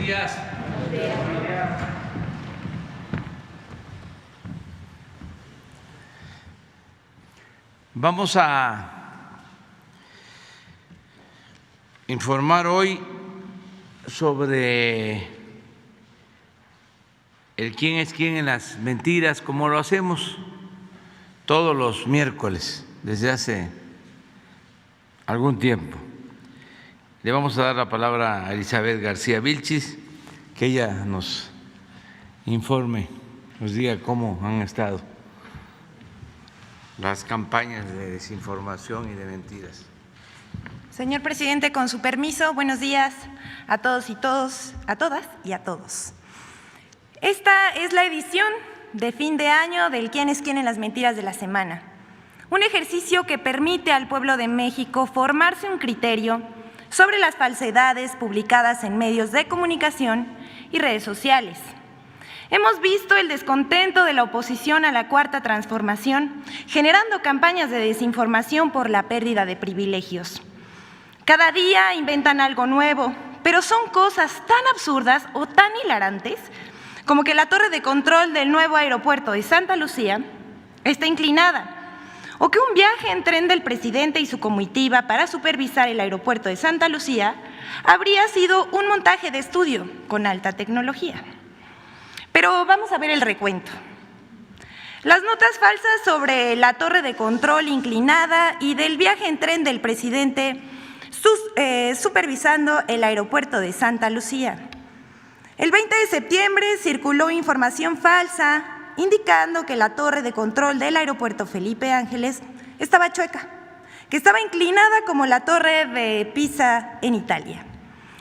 días. Vamos a informar hoy sobre el quién es quién en las mentiras, como lo hacemos todos los miércoles desde hace algún tiempo. Le vamos a dar la palabra a Elizabeth García Vilchis, que ella nos informe, nos diga cómo han estado las campañas de desinformación y de mentiras. Señor presidente, con su permiso, buenos días a todos y a todas y a todos. Esta es la edición de fin de año del quién es quién en las mentiras de la semana. Un ejercicio que permite al pueblo de México formarse un criterio sobre las falsedades publicadas en medios de comunicación y redes sociales. Hemos visto el descontento de la oposición a la Cuarta Transformación, generando campañas de desinformación por la pérdida de privilegios. Cada día inventan algo nuevo, pero son cosas tan absurdas o tan hilarantes como que la torre de control del nuevo aeropuerto de Santa Lucía está inclinada, o que un viaje en tren del presidente y su comitiva para supervisar el aeropuerto de Santa Lucía habría sido un montaje de estudio con alta tecnología. Pero vamos a ver el recuento. Las notas falsas sobre la torre de control inclinada y del viaje en tren del presidente supervisando el aeropuerto de Santa Lucía. El 20 de septiembre circuló información falsa indicando que la torre de control del aeropuerto Felipe Ángeles estaba chueca, que estaba inclinada como la torre de Pisa en Italia.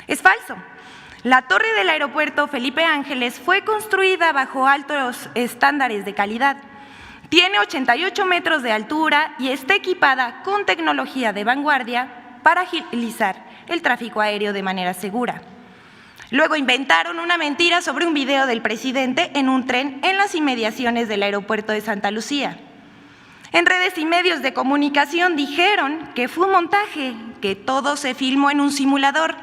Es falso. La torre del aeropuerto Felipe Ángeles fue construida bajo altos estándares de calidad. Tiene 88 metros de altura y está equipada con tecnología de vanguardia para agilizar el tráfico aéreo de manera segura. Luego inventaron una mentira sobre un video del presidente en un tren en las inmediaciones del aeropuerto de Santa Lucía. En redes y medios de comunicación dijeron que fue un montaje, que todo se filmó en un simulador,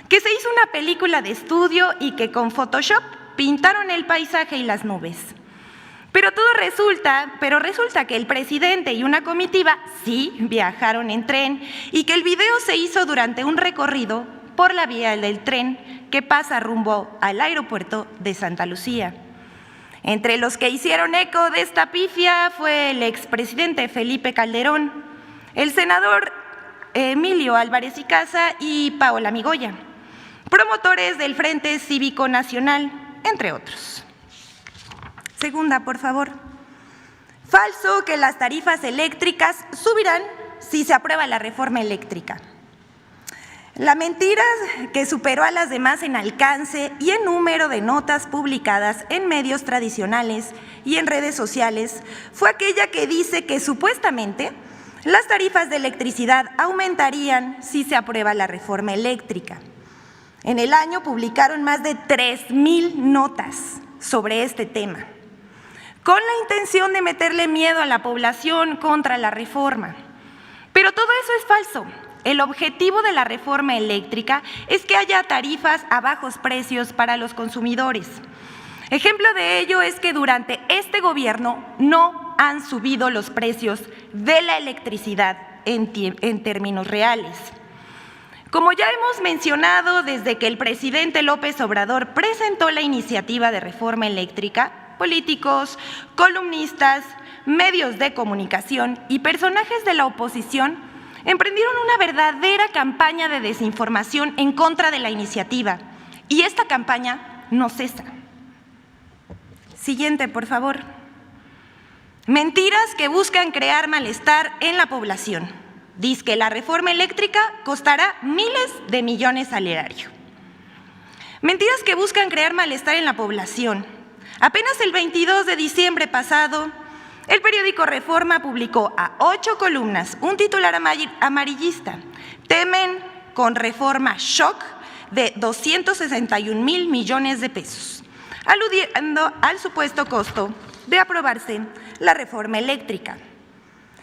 que se hizo una película de estudio y que con Photoshop pintaron el paisaje y las nubes. Pero resulta que el presidente y una comitiva sí viajaron en tren y que el video se hizo durante un recorrido por la vía del tren que pasa rumbo al aeropuerto de Santa Lucía. Entre los que hicieron eco de esta pifia fue el expresidente Felipe Calderón, el senador Emilio Álvarez y Casa y Paola Migoya, promotores del Frente Cívico Nacional, entre otros. Segunda, por favor. Falso que las tarifas eléctricas subirán si se aprueba la reforma eléctrica. La mentira que superó a las demás en alcance y en número de notas publicadas en medios tradicionales y en redes sociales fue aquella que dice que supuestamente las tarifas de electricidad aumentarían si se aprueba la reforma eléctrica. En el año publicaron más de 3,000 notas sobre este tema, con la intención de meterle miedo a la población contra la reforma. Pero todo eso es falso. El objetivo de la reforma eléctrica es que haya tarifas a bajos precios para los consumidores. Ejemplo de ello es que durante este gobierno no han subido los precios de la electricidad en términos reales. Como ya hemos mencionado, desde que el presidente López Obrador presentó la iniciativa de reforma eléctrica, políticos, columnistas, medios de comunicación y personajes de la oposición emprendieron una verdadera campaña de desinformación en contra de la iniciativa, y esta campaña no cesa. Siguiente, por favor. Mentiras que buscan crear malestar en la población. Dice que la reforma eléctrica costará miles de millones al erario. Mentiras que buscan crear malestar en la población. Apenas el 22 de diciembre pasado, el periódico Reforma publicó a 8 columnas un titular amarillista. Temen con reforma shock de 261,000 millones de pesos, aludiendo al supuesto costo de aprobarse la reforma eléctrica.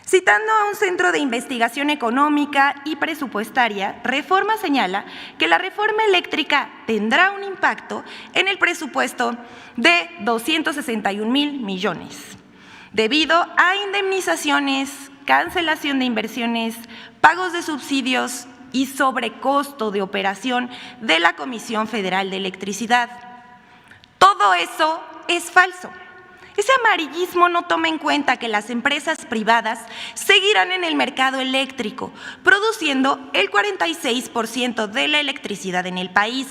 Citando a un centro de investigación económica y presupuestaria, Reforma señala que la reforma eléctrica tendrá un impacto en el presupuesto de 261,000 millones, debido a indemnizaciones, cancelación de inversiones, pagos de subsidios y sobrecosto de operación de la Comisión Federal de Electricidad. Todo eso es falso. Ese amarillismo no toma en cuenta que las empresas privadas seguirán en el mercado eléctrico, produciendo el 46% de la electricidad en el país,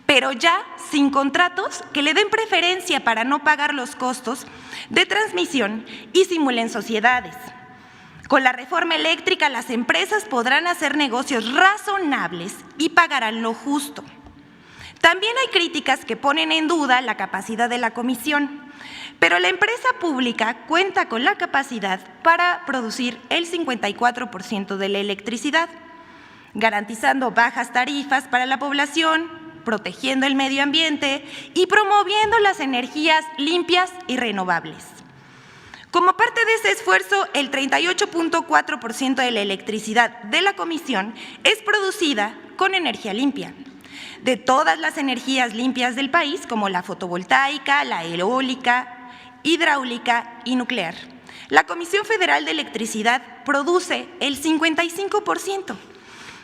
pero ya sin contratos que le den preferencia para no pagar los costos de transmisión y simulen sociedades. Con la reforma eléctrica, las empresas podrán hacer negocios razonables y pagarán lo justo. También hay críticas que ponen en duda la capacidad de la comisión, pero la empresa pública cuenta con la capacidad para producir el 54% de la electricidad, garantizando bajas tarifas para la población, protegiendo el medio ambiente y promoviendo las energías limpias y renovables. Como parte de ese esfuerzo, el 38.4% de la electricidad de la comisión es producida con energía limpia. De todas las energías limpias del país, como la fotovoltaica, la eólica, hidráulica y nuclear, la Comisión Federal de Electricidad produce el 55%,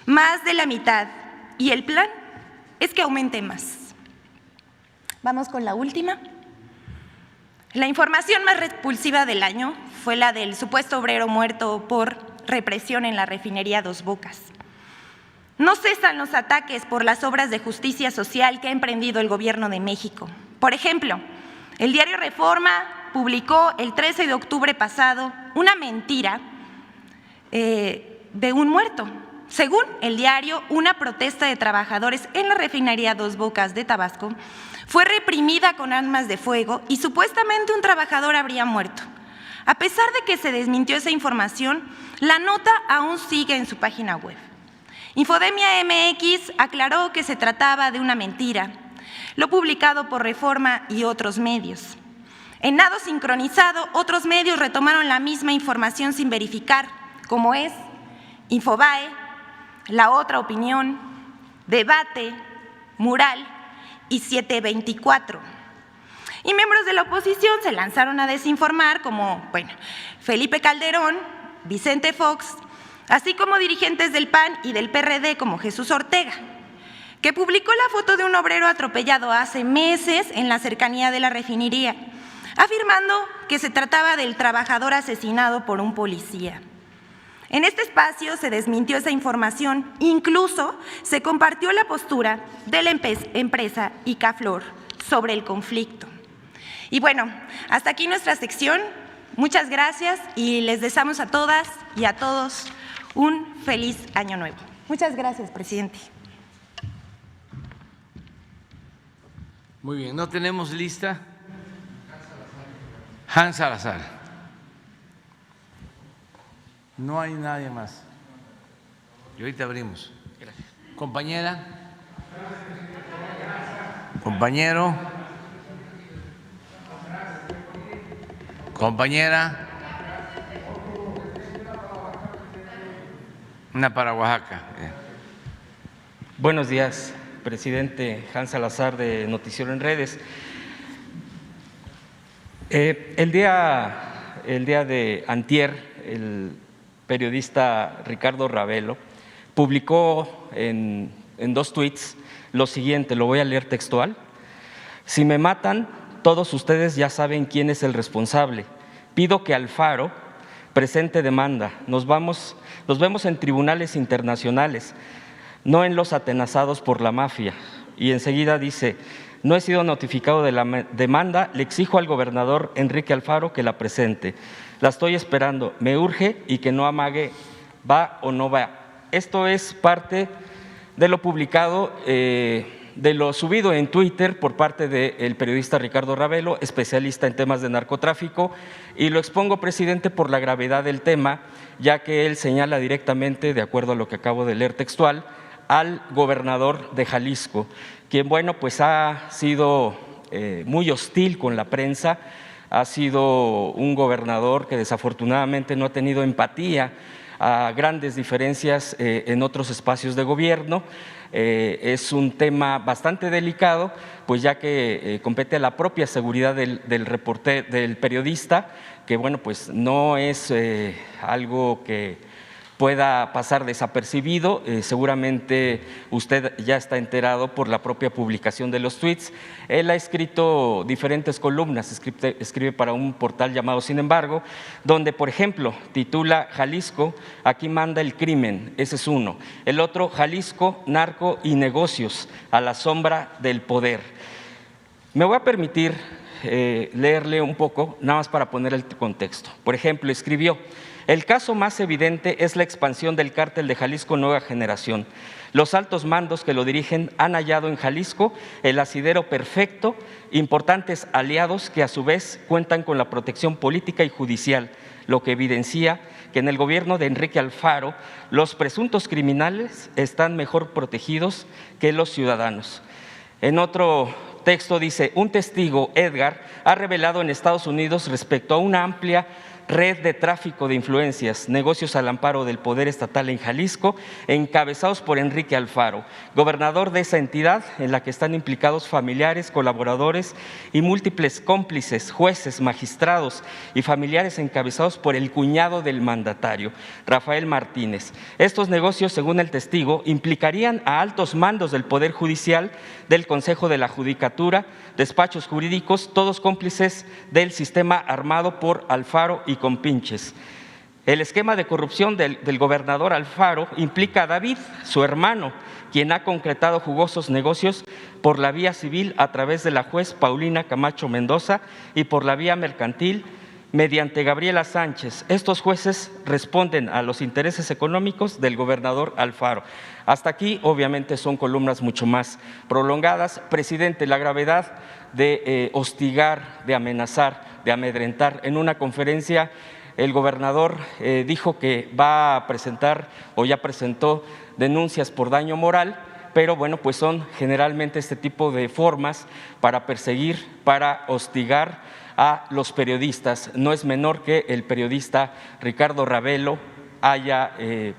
más de la mitad, y el plan es que aumente más. Vamos con la última. La información más repulsiva del año fue la del supuesto obrero muerto por represión en la refinería Dos Bocas. No cesan los ataques por las obras de justicia social que ha emprendido el Gobierno de México. Por ejemplo, el diario Reforma publicó el 13 de octubre pasado una mentira de un muerto. Según el diario, una protesta de trabajadores en la refinería Dos Bocas de Tabasco fue reprimida con armas de fuego y supuestamente un trabajador habría muerto. A pesar de que se desmintió esa información, la nota aún sigue en su página web. Infodemia MX aclaró que se trataba de una mentira, lo publicado por Reforma y otros medios. En nado sincronizado, otros medios retomaron la misma información sin verificar, como es Infobae, La Otra Opinión, Debate, Mural y 724. Y miembros de la oposición se lanzaron a desinformar como, Felipe Calderón, Vicente Fox, así como dirigentes del PAN y del PRD como Jesús Ortega, que publicó la foto de un obrero atropellado hace meses en la cercanía de la refinería, afirmando que se trataba del trabajador asesinado por un policía. En este espacio se desmintió esa información, incluso se compartió la postura de la empresa Icaflor sobre el conflicto. Y hasta aquí nuestra sección. Muchas gracias y les deseamos a todas y a todos un feliz año nuevo. Muchas gracias, presidente. Muy bien, ¿no tenemos lista? Hans Salazar. No hay nadie más. Y ahorita abrimos. Gracias. Compañera. Compañero. Compañera. Una para Oaxaca. Buenos días, presidente. Hans Salazar, de Noticiero en Redes. El día de antier, el periodista Ricardo Ravelo publicó en 2 tweets lo siguiente, lo voy a leer textual: si me matan, todos ustedes ya saben quién es el responsable. Pido que Alfaro presente demanda. Nos vemos en tribunales internacionales, no en los atenazados por la mafia. Y enseguida dice: no he sido notificado de la demanda, le exijo al gobernador Enrique Alfaro que la presente. La estoy esperando, me urge y que no amague, va o no va. Esto es parte de lo publicado, de lo subido en Twitter por parte del periodista Ricardo Ravelo, especialista en temas de narcotráfico, y lo expongo, presidente, por la gravedad del tema, ya que él señala directamente, de acuerdo a lo que acabo de leer textual, al gobernador de Jalisco, quien, ha sido muy hostil con la prensa, ha sido un gobernador que desafortunadamente no ha tenido empatía a grandes diferencias en otros espacios de gobierno. Es un tema bastante delicado, pues ya que compete a la propia seguridad del periodista, que bueno, pues no es algo que pueda pasar desapercibido. Seguramente usted ya está enterado por la propia publicación de los tweets. Él ha escrito diferentes columnas, escribe para un portal llamado Sin embargo, donde, por ejemplo, titula Jalisco, aquí manda el crimen, ese es uno. El otro, Jalisco, narco y negocios, a la sombra del poder. Me voy a permitir leerle un poco, nada más para poner el contexto. Por ejemplo, escribió: el caso más evidente es la expansión del cártel de Jalisco Nueva Generación. Los altos mandos que lo dirigen han hallado en Jalisco el asidero perfecto, importantes aliados que a su vez cuentan con la protección política y judicial, lo que evidencia que en el gobierno de Enrique Alfaro los presuntos criminales están mejor protegidos que los ciudadanos. En otro texto dice: un testigo, Edgar, ha revelado en Estados Unidos respecto a una amplia red de tráfico de influencias, negocios al amparo del poder estatal en Jalisco, encabezados por Enrique Alfaro, gobernador de esa entidad en la que están implicados familiares, colaboradores y múltiples cómplices, jueces, magistrados y familiares encabezados por el cuñado del mandatario, Rafael Martínez. Estos negocios, según el testigo, implicarían a altos mandos del Poder Judicial, del Consejo de la Judicatura, despachos jurídicos, todos cómplices del sistema armado por Alfaro y compinches. El esquema de corrupción del gobernador Alfaro implica a David, su hermano, quien ha concretado jugosos negocios por la vía civil a través de la juez Paulina Camacho Mendoza y por la vía mercantil mediante Gabriela Sánchez. Estos jueces responden a los intereses económicos del gobernador Alfaro. Hasta aquí, obviamente, son columnas mucho más prolongadas. Presidente, la gravedad de hostigar, de amenazar, de amedrentar. En una conferencia, el gobernador dijo que va a presentar o ya presentó denuncias por daño moral, pero bueno, pues son generalmente este tipo de formas para perseguir, para hostigar a los periodistas. No es menor que el periodista Ricardo Ravelo haya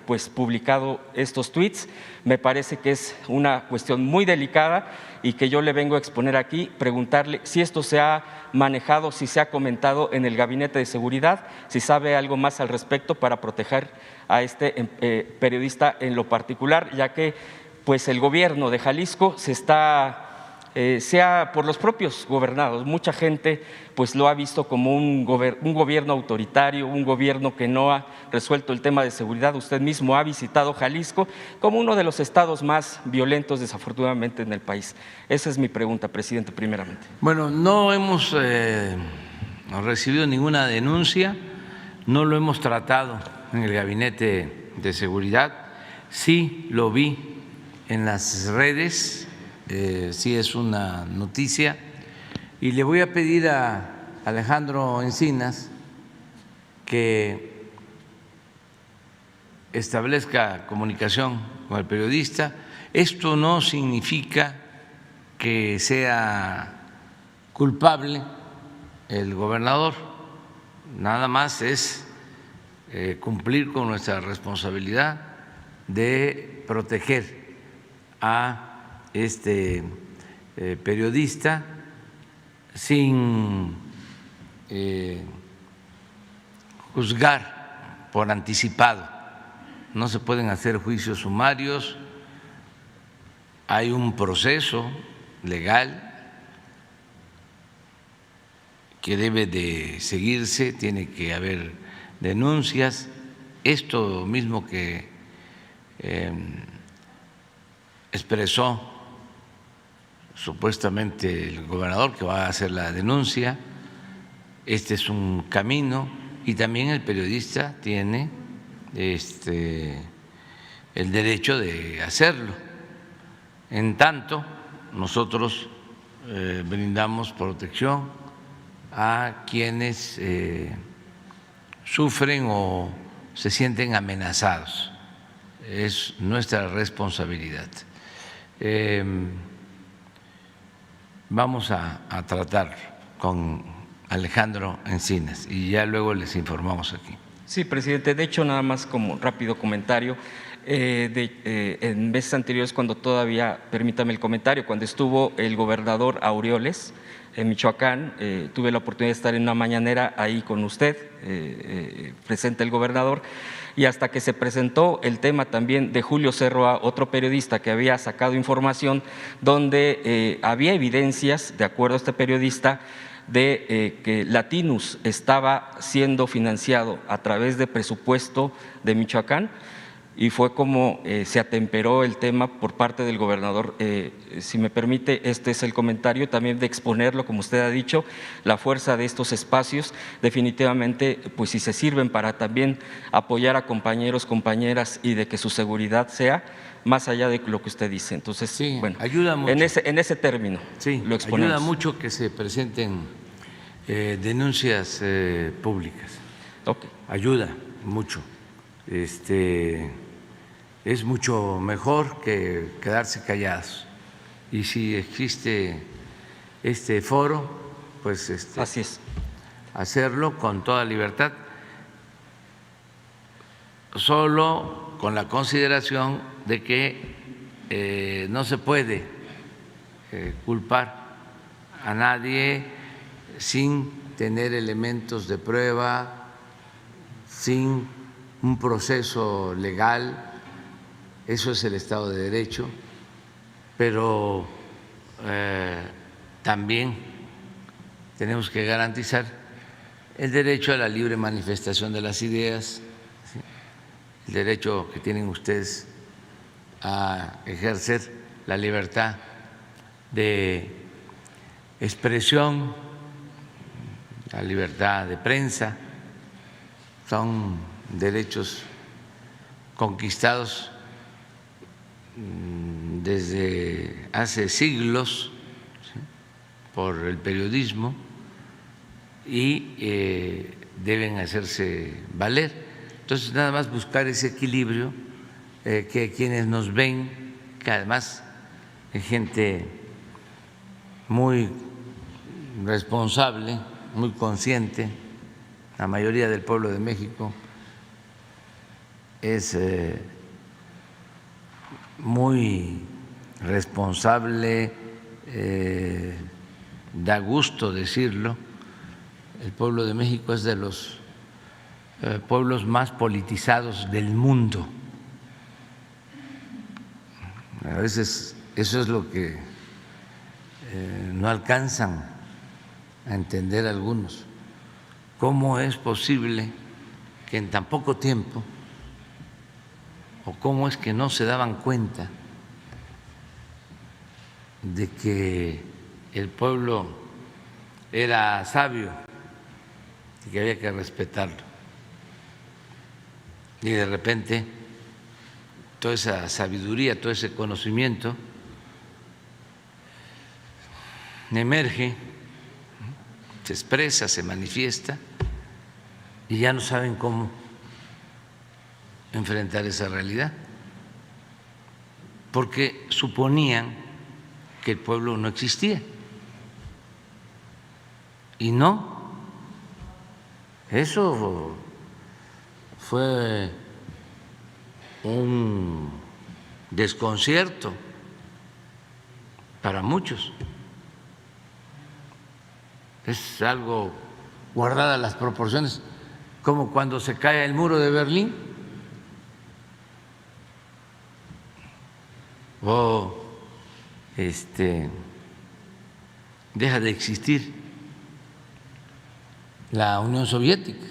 pues publicado estos tweets. Me parece que es una cuestión muy delicada y que yo le vengo a exponer aquí, preguntarle si esto se ha manejado, si se ha comentado en el Gabinete de Seguridad, si sabe algo más al respecto para proteger a este periodista en lo particular, ya que pues el gobierno de Jalisco sea por los propios gobernados. Mucha gente pues lo ha visto como un gobierno autoritario, un gobierno que no ha resuelto el tema de seguridad. Usted mismo ha visitado Jalisco como uno de los estados más violentos, desafortunadamente, en el país. Esa es mi pregunta, presidente, primeramente. Bueno, no hemos recibido ninguna denuncia, no lo hemos tratado en el Gabinete de Seguridad. Sí lo vi en las redes. Sí es una noticia, y le voy a pedir a Alejandro Encinas que establezca comunicación con el periodista. Esto no significa que sea culpable el gobernador, nada más es cumplir con nuestra responsabilidad de proteger a este periodista sin juzgar por anticipado. No se pueden hacer juicios sumarios, hay un proceso legal que debe de seguirse, tiene que haber denuncias. Esto mismo que expresó supuestamente el gobernador, que va a hacer la denuncia, este es un camino, y también el periodista tiene el derecho de hacerlo. En tanto, nosotros brindamos protección a quienes sufren o se sienten amenazados. Es nuestra responsabilidad. Vamos a tratar con Alejandro Encinas, y ya luego les informamos aquí. Sí, presidente. De hecho, nada más como rápido comentario, en meses anteriores, cuando todavía, permítame el comentario, cuando estuvo el gobernador Aureoles en Michoacán, tuve la oportunidad de estar en una mañanera ahí con usted, presente el gobernador, y hasta que se presentó el tema también de Julio Cerroa, otro periodista que había sacado información donde había evidencias, de acuerdo a este periodista, de que Latinus estaba siendo financiado a través de presupuesto de Michoacán, y fue como se atemperó el tema por parte del gobernador. Si me permite, este es el comentario también de exponerlo, como usted ha dicho, la fuerza de estos espacios, definitivamente, pues si se sirven para también apoyar a compañeros, compañeras y de que su seguridad sea más allá de lo que usted dice. Entonces, sí, bueno, ayuda mucho. En ese término sí, lo exponemos. Ayuda mucho que se presenten denuncias públicas. Okay. Ayuda mucho. Es mucho mejor que quedarse callados. Y si existe este foro, pues así es, hacerlo con toda libertad, solo con la consideración de que no se puede culpar a nadie sin tener elementos de prueba, sin un proceso legal. Eso es el Estado de Derecho, pero también tenemos que garantizar el derecho a la libre manifestación de las ideas, ¿sí? El derecho que tienen ustedes a ejercer la libertad de expresión, la libertad de prensa, son derechos conquistados desde hace siglos, ¿sí?, por el periodismo, y deben hacerse valer. Entonces, nada más buscar ese equilibrio, que quienes nos ven, que además es gente muy responsable, muy consciente, la mayoría del pueblo de México es muy responsable, da gusto decirlo. El pueblo de México es de los pueblos más politizados del mundo. A veces eso es lo que no alcanzan a entender algunos. ¿Cómo es posible que en tan poco tiempo, o cómo es que no se daban cuenta de que el pueblo era sabio y que había que respetarlo? Y de repente toda esa sabiduría, todo ese conocimiento emerge, se expresa, se manifiesta, y ya no saben cómo enfrentar esa realidad, porque suponían que el pueblo no existía. Y no, eso fue un desconcierto para muchos. Es algo guardada las proporciones, como cuando se cae el muro de Berlín o deja de existir la Unión Soviética.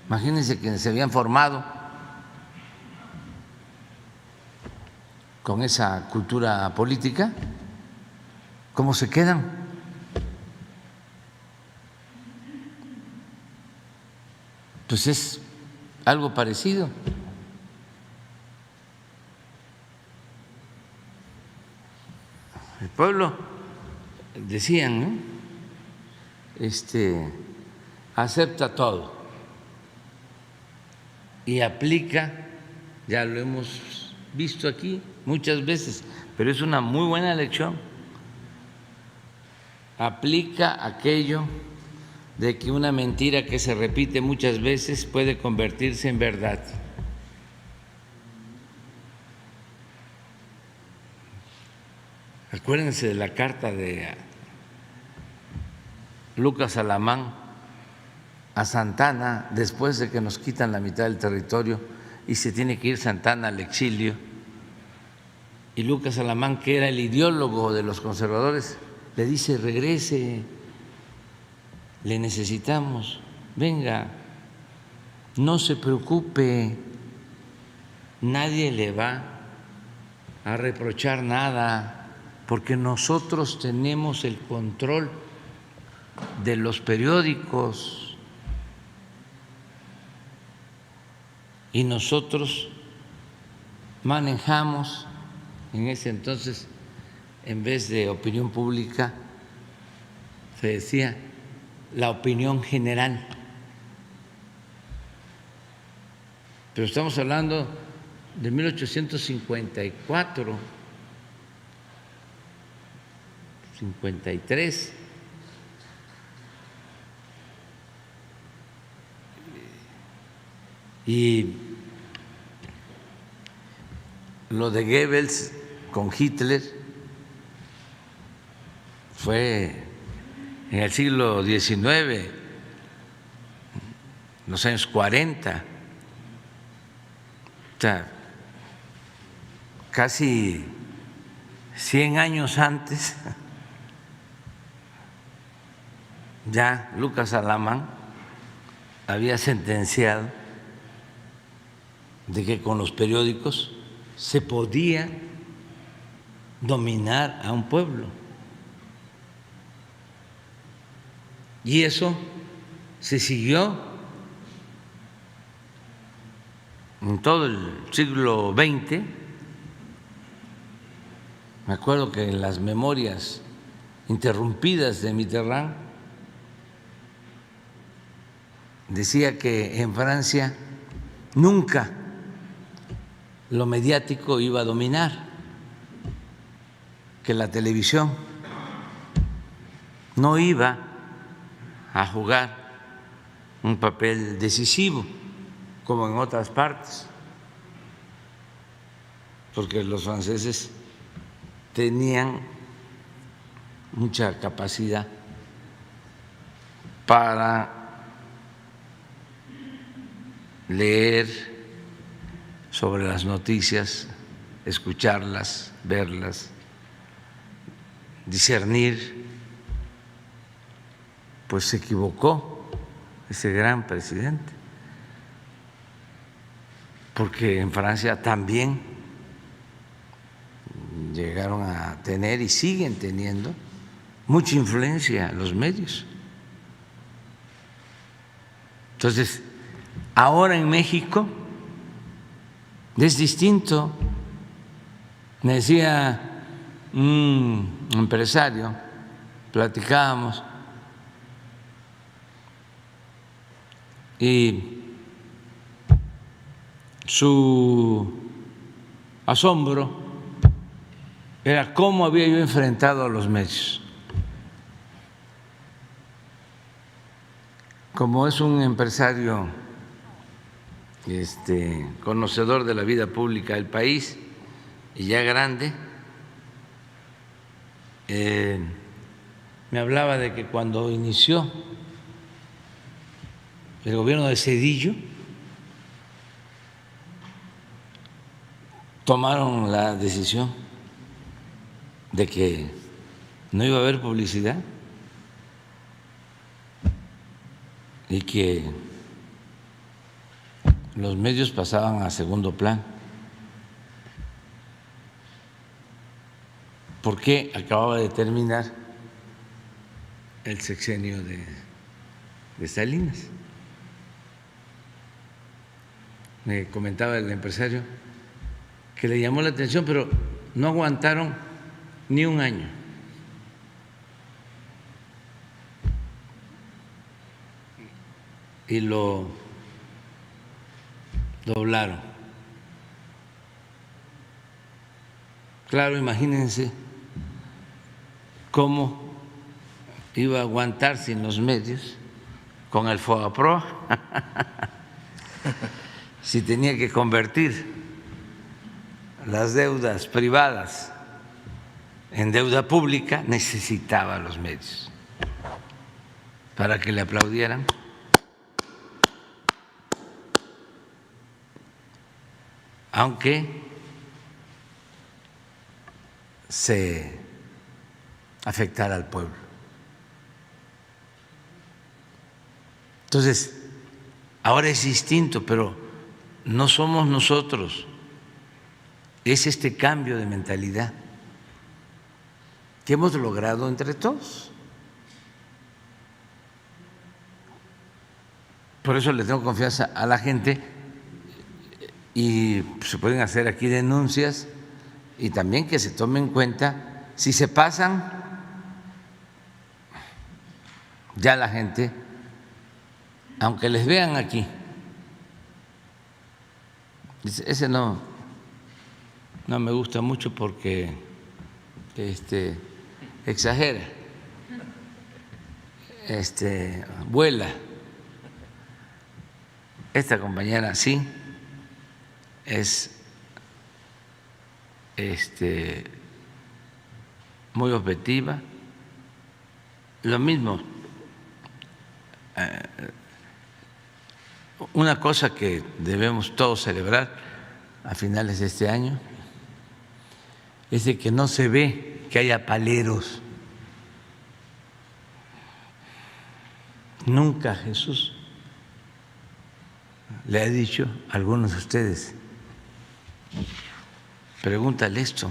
Imagínense que se habían formado con esa cultura política, ¿cómo se quedan? Pues es algo parecido. El pueblo, decían, ¿no?, acepta todo y aplica, ya lo hemos visto aquí muchas veces, pero es una muy buena lección, aplica aquello de que una mentira que se repite muchas veces puede convertirse en verdad. Acuérdense de la carta de Lucas Alamán a Santana después de que nos quitan la mitad del territorio y se tiene que ir Santana al exilio. Y Lucas Alamán, que era el ideólogo de los conservadores, le dice: regrese, le necesitamos, venga, no se preocupe, nadie le va a reprochar nada, porque nosotros tenemos el control de los periódicos y nosotros manejamos, en ese entonces, en vez de opinión pública, se decía la opinión general. Pero estamos hablando de 1854, 53. Y lo de Goebbels con Hitler fue en el siglo XIX, los años 40, o sea, casi 100 años antes. Ya Lucas Alamán había sentenciado de que con los periódicos se podía dominar a un pueblo. Y eso se siguió en todo el siglo XX. Me acuerdo que en las memorias interrumpidas de Mitterrand decía que en Francia nunca lo mediático iba a dominar, que la televisión no iba a jugar un papel decisivo como en otras partes, porque los franceses tenían mucha capacidad para leer sobre las noticias, escucharlas, verlas, discernir. Pues se equivocó ese gran presidente, porque en Francia también llegaron a tener y siguen teniendo mucha influencia los medios. Entonces, ahora en México es distinto. Me decía un empresario, platicábamos, y su asombro era cómo había yo enfrentado a los medios. Como es un empresario conocedor de la vida pública del país y ya grande, me hablaba de que cuando inició el gobierno de Zedillo tomaron la decisión de que no iba a haber publicidad y que los medios pasaban a segundo plano, porque acababa de terminar el sexenio de Salinas. Me comentaba el empresario que le llamó la atención, pero no aguantaron ni un año. Y lo doblaron. Claro, imagínense cómo iba a aguantar sin los medios con el FOAPROA, si tenía que convertir las deudas privadas en deuda pública, necesitaba los medios para que le aplaudieran. Aunque se afectara al pueblo. Entonces, ahora es distinto, pero no somos nosotros, es este cambio de mentalidad que hemos logrado entre todos. Por eso le tengo confianza a la gente y se pueden hacer aquí denuncias y también que se tome en cuenta si se pasan, ya la gente, aunque les vean aquí, ese no me gusta mucho porque exagera, vuela. Esta compañera sí es muy objetiva. Lo mismo, una cosa que debemos todos celebrar a finales de este año es de que no se ve que haya paleros. Nunca Jesús le ha dicho a algunos de ustedes: pregúntale esto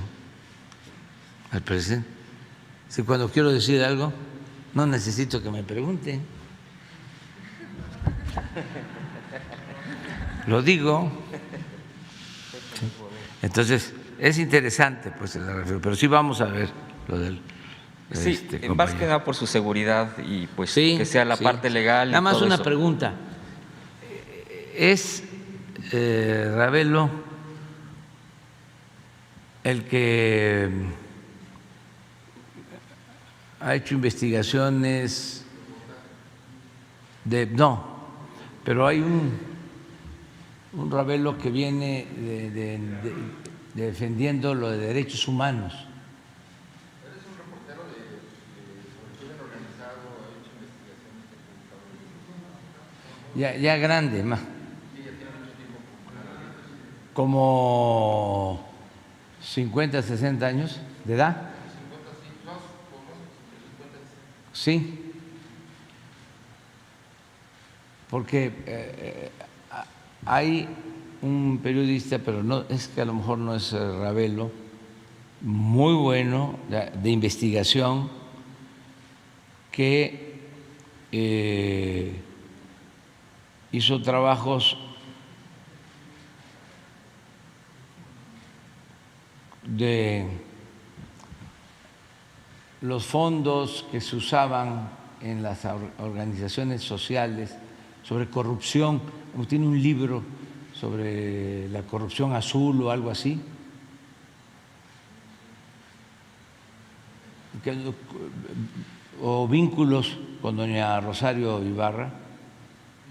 al presidente. Si cuando quiero decir algo no necesito que me pregunten, lo digo. Entonces es interesante, pues, pero sí vamos a ver lo del. Sí, más que nada por su seguridad y pues sí, que sea la parte legal. Nada más una eso. Pregunta. ¿Es Ravelo el que ha hecho investigaciones no, pero hay un Ravelo que viene defendiendo lo de derechos humanos? Eres un reportero sobre el crimen organizado, ha hecho investigaciones. Ya grande, más. Como 50, 60 años de edad. Sí, porque hay un periodista, pero no es que a lo mejor no es Ravelo, muy bueno de investigación, que hizo trabajos de los fondos que se usaban en las organizaciones sociales sobre corrupción. Tiene un libro sobre la corrupción azul o algo así, o vínculos con doña Rosario Ibarra.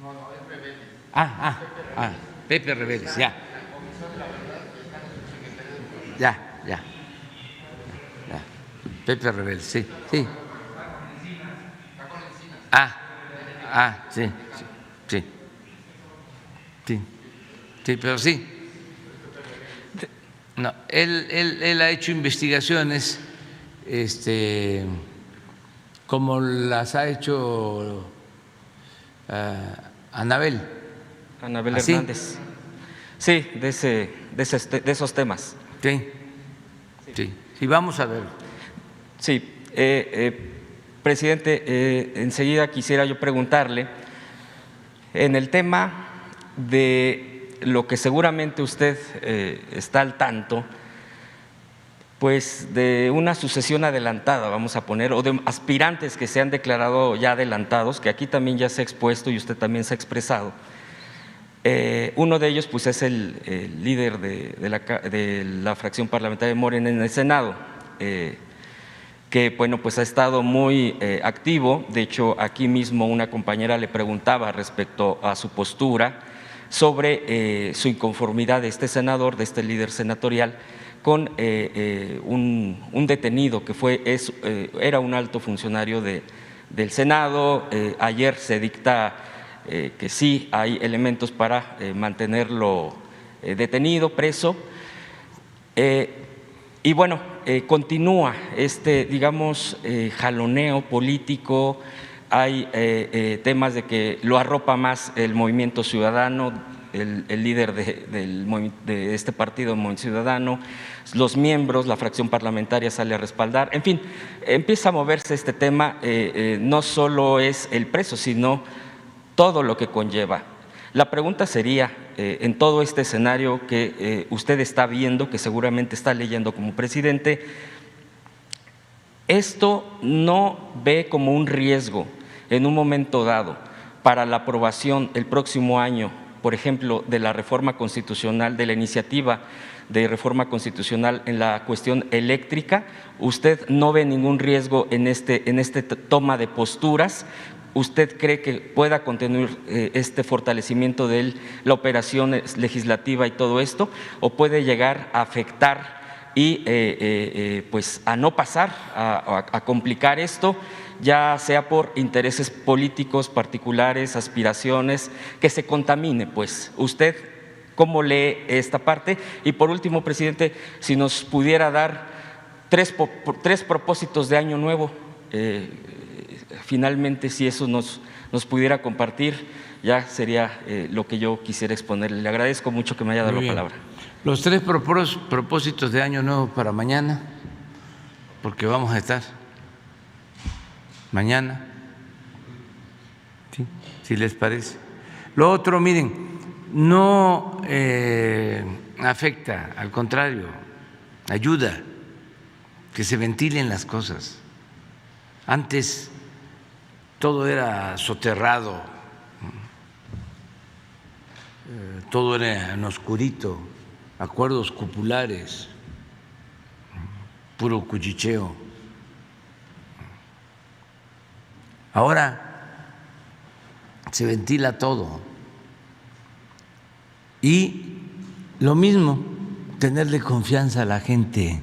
No, es Reveles. Pepe Reveles, ya. Ya. Pepe Reveles, sí. Sí, pero sí. No, él ha hecho investigaciones como las ha hecho Anabel Hernández. Sí, de esos temas. Sí, vamos a ver. Sí, presidente, enseguida quisiera yo preguntarle en el tema de lo que seguramente usted está al tanto, pues de una sucesión adelantada, vamos a poner, o de aspirantes que se han declarado ya adelantados, que aquí también ya se ha expuesto y usted también se ha expresado. Uno de ellos pues es el líder de la fracción parlamentaria de Morena en el Senado, que bueno, pues ha estado muy activo. De hecho, aquí mismo una compañera le preguntaba respecto a su postura sobre su inconformidad de este senador, de este líder senatorial, con un detenido que era un alto funcionario del Senado. Ayer se dicta que sí hay elementos para mantenerlo detenido, preso. Y bueno, continúa digamos, jaloneo político. Hay temas de que lo arropa más el Movimiento Ciudadano, el líder de este partido, Movimiento Ciudadano, los miembros, la fracción parlamentaria sale a respaldar. En fin, empieza a moverse este tema. No solo es el preso, sino todo lo que conlleva. La pregunta sería, en todo este escenario que usted está viendo, que seguramente está leyendo como presidente, ¿esto no ve como un riesgo en un momento dado para la aprobación el próximo año, por ejemplo, de la reforma constitucional, de la iniciativa de reforma constitucional en la cuestión eléctrica? ¿Usted no ve ningún riesgo en este toma de posturas? ¿Usted cree que pueda continuar este fortalecimiento de la operación legislativa y todo esto, o puede llegar a afectar y pues a no pasar, a complicar esto, ya sea por intereses políticos particulares, aspiraciones, que se contamine? Pues, ¿usted cómo lee esta parte? Y por último, presidente, si nos pudiera dar tres propósitos de año nuevo, finalmente, si eso nos pudiera compartir, ya sería lo que yo quisiera exponerle. Le agradezco mucho que me haya dado la palabra. Los tres propósitos de año nuevo para mañana, porque vamos a estar mañana, ¿sí? Si les parece. Lo otro, miren, no afecta, al contrario, ayuda que se ventilen las cosas. Antes todo era soterrado, todo era en oscurito, acuerdos cupulares, puro cuchicheo. Ahora se ventila todo. Y lo mismo, tenerle confianza a la gente.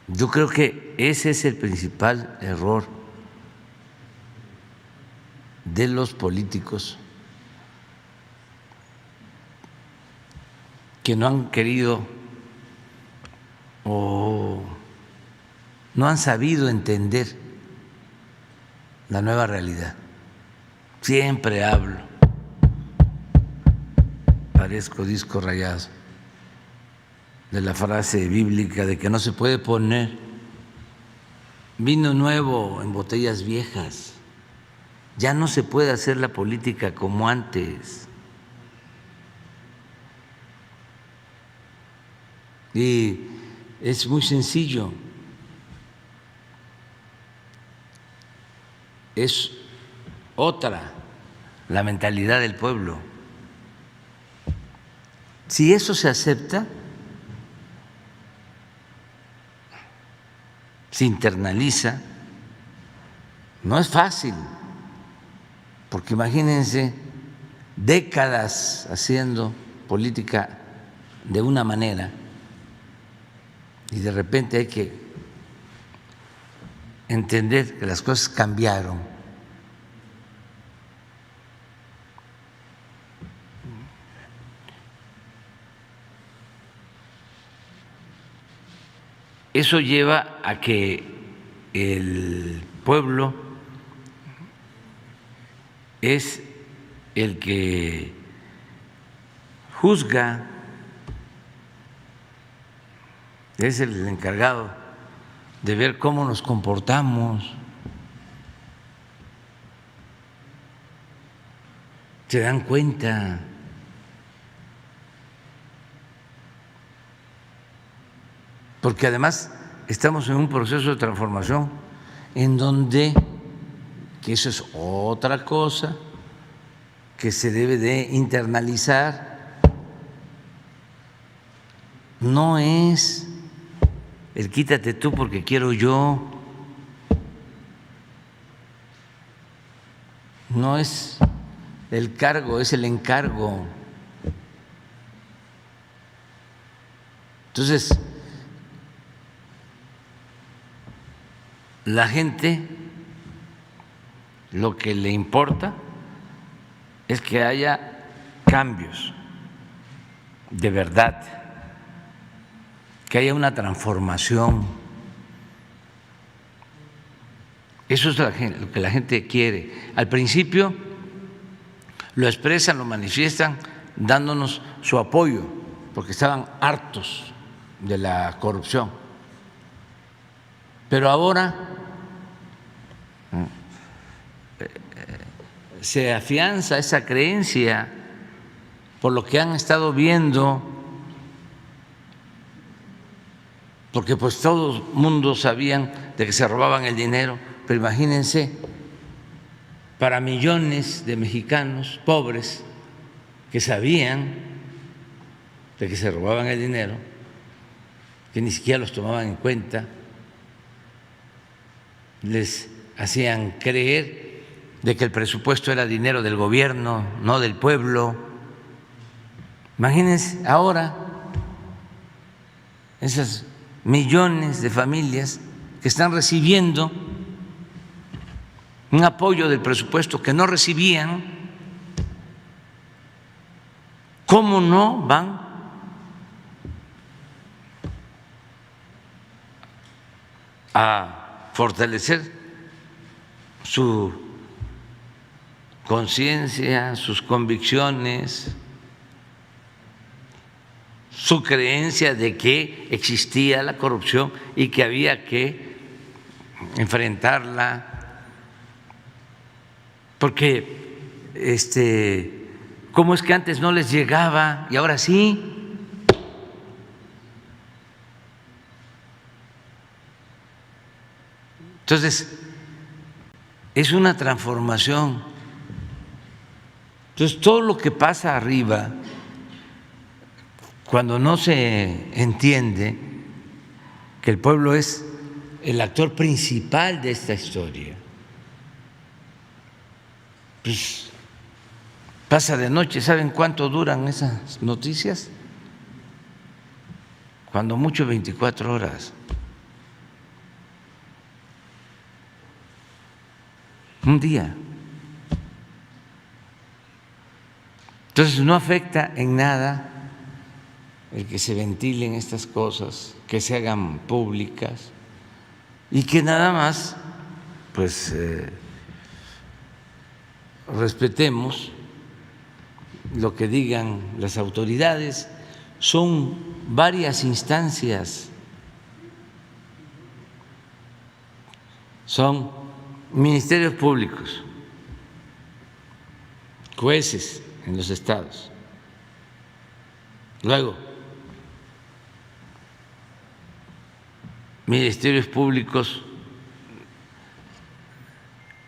Yo creo que ese es el principal error de los políticos, que no han querido o no han sabido entender la nueva realidad. Siempre hablo, parezco disco rayado, de la frase bíblica de que no se puede poner vino nuevo en botellas viejas. Ya no se puede hacer la política como antes. Y es muy sencillo. Es otra la mentalidad del pueblo. Si eso se acepta, se internaliza, no es fácil, porque imagínense décadas haciendo política de una manera y de repente hay que entender que las cosas cambiaron. Eso lleva a que el pueblo es el que juzga, es el encargado de ver cómo nos comportamos. ¿Se dan cuenta? Porque además estamos en un proceso de transformación en donde, que eso es otra cosa que se debe de internalizar, no es el quítate tú porque quiero yo. No es el cargo, es el encargo. Entonces, la gente lo que le importa es que haya cambios de verdad, que haya una transformación. Eso es lo que la gente quiere. Al principio lo expresan, lo manifiestan dándonos su apoyo, porque estaban hartos de la corrupción. Pero ahora se afianza esa creencia por lo que han estado viendo, porque pues todo el mundo sabían de que se robaban el dinero, pero imagínense, para millones de mexicanos pobres que sabían de que se robaban el dinero, que ni siquiera los tomaban en cuenta, les hacían creer de que el presupuesto era dinero del gobierno, no del pueblo. Imagínense ahora esas millones de familias que están recibiendo un apoyo del presupuesto que no recibían, ¿cómo no van a fortalecer su conciencia, sus convicciones, su creencia de que existía la corrupción y que había que enfrentarla? Porque ¿cómo es que antes no les llegaba y ahora sí? Entonces, es una transformación. Entonces, todo lo que pasa arriba, cuando no se entiende que el pueblo es el actor principal de esta historia, pues pasa de noche. ¿Saben cuánto duran esas noticias? Cuando mucho 24 horas. Un día. Entonces no afecta en nada el que se ventilen estas cosas, que se hagan públicas y que nada más pues respetemos lo que digan las autoridades. Son varias instancias, son ministerios públicos, jueces en los estados, luego ministerios públicos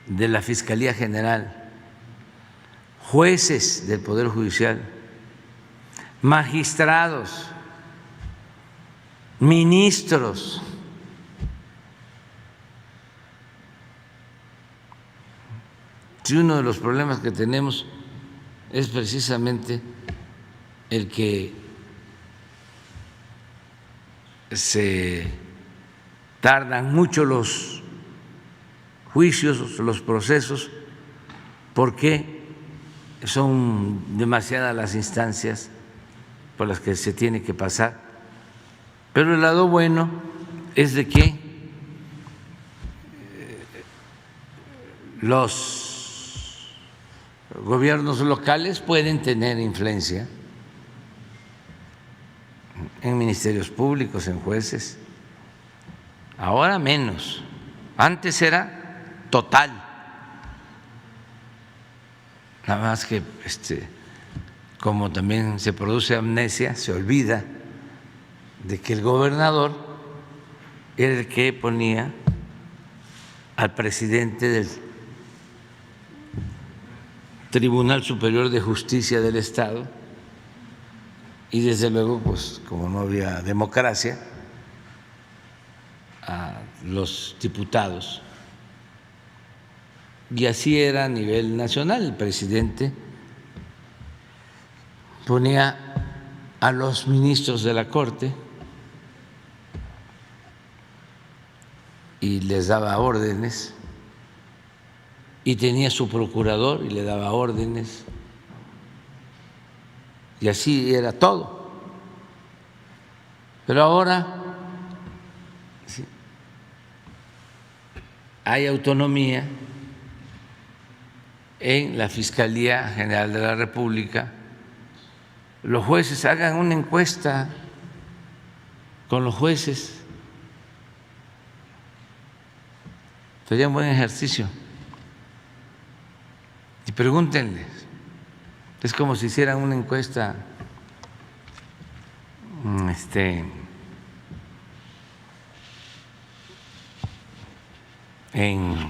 de la Fiscalía General, jueces del Poder Judicial, magistrados, ministros. Si uno de los problemas que tenemos es precisamente el que se tardan mucho los juicios, los procesos, porque son demasiadas las instancias por las que se tiene que pasar. Pero el lado bueno es de que los gobiernos locales pueden tener influencia en ministerios públicos, en jueces. Ahora menos, antes era total. Nada más que como también se produce amnesia, se olvida de que el gobernador era el que ponía al presidente del Tribunal Superior de Justicia del Estado, y desde luego, pues como no había democracia, a los diputados. Y así era a nivel nacional. El presidente ponía a los ministros de la Corte y les daba órdenes, y tenía su procurador y le daba órdenes, y así era todo. Pero ahora sí, hay autonomía en la Fiscalía General de la República. Los jueces hagan una encuesta con los jueces. Sería un buen ejercicio. Y pregúntenles. Es como si hicieran una encuesta en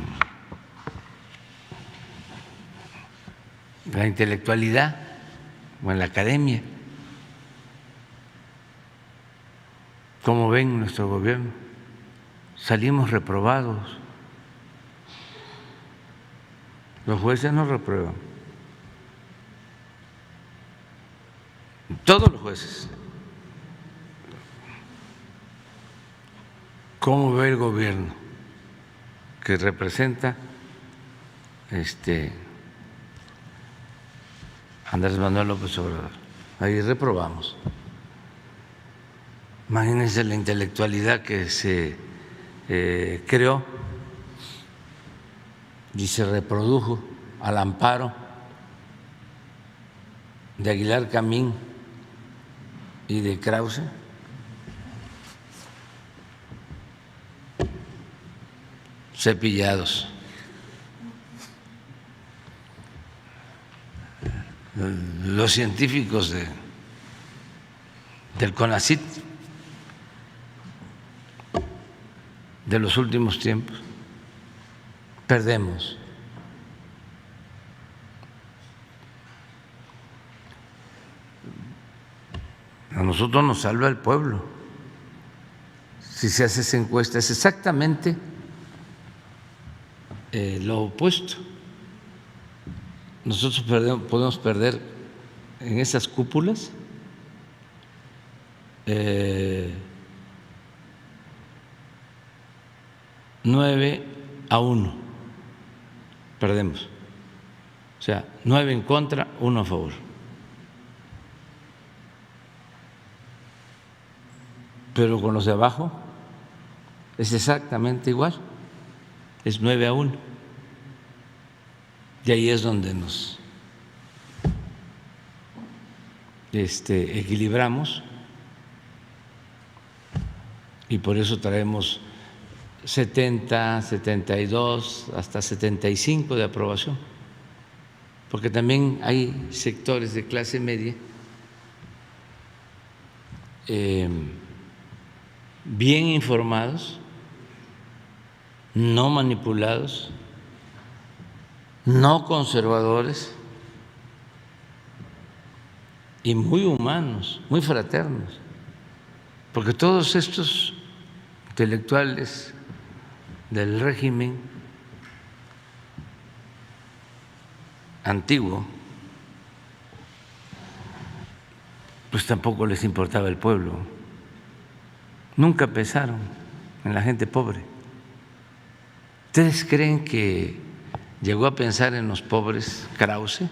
la intelectualidad o en la academia. ¿Cómo ven nuestro gobierno? Salimos reprobados. Los jueces no reprueban. Todos los jueces. ¿Cómo ve el gobierno que representa Andrés Manuel López Obrador? Ahí reprobamos. Imagínense la intelectualidad que se creó y se reprodujo al amparo de Aguilar Camín y de Krause. Cepillados. Los científicos del CONACYT de los últimos tiempos. Perdemos. A nosotros nos salva el pueblo. Si se hace esa encuesta, es exactamente lo opuesto. Nosotros podemos perder en esas cúpulas 9-1. Perdemos. O sea, 9 en contra, 1 a favor. Pero con los de abajo es exactamente igual. Es 9-1. Y ahí es donde nos equilibramos, y por eso traemos 70, 72, hasta 75 de aprobación, porque también hay sectores de clase media bien informados, no manipulados, no conservadores y muy humanos, muy fraternos, porque todos estos intelectuales del régimen antiguo pues tampoco les importaba el pueblo, nunca pensaron en la gente pobre. ¿Ustedes creen que llegó a pensar en los pobres Krause?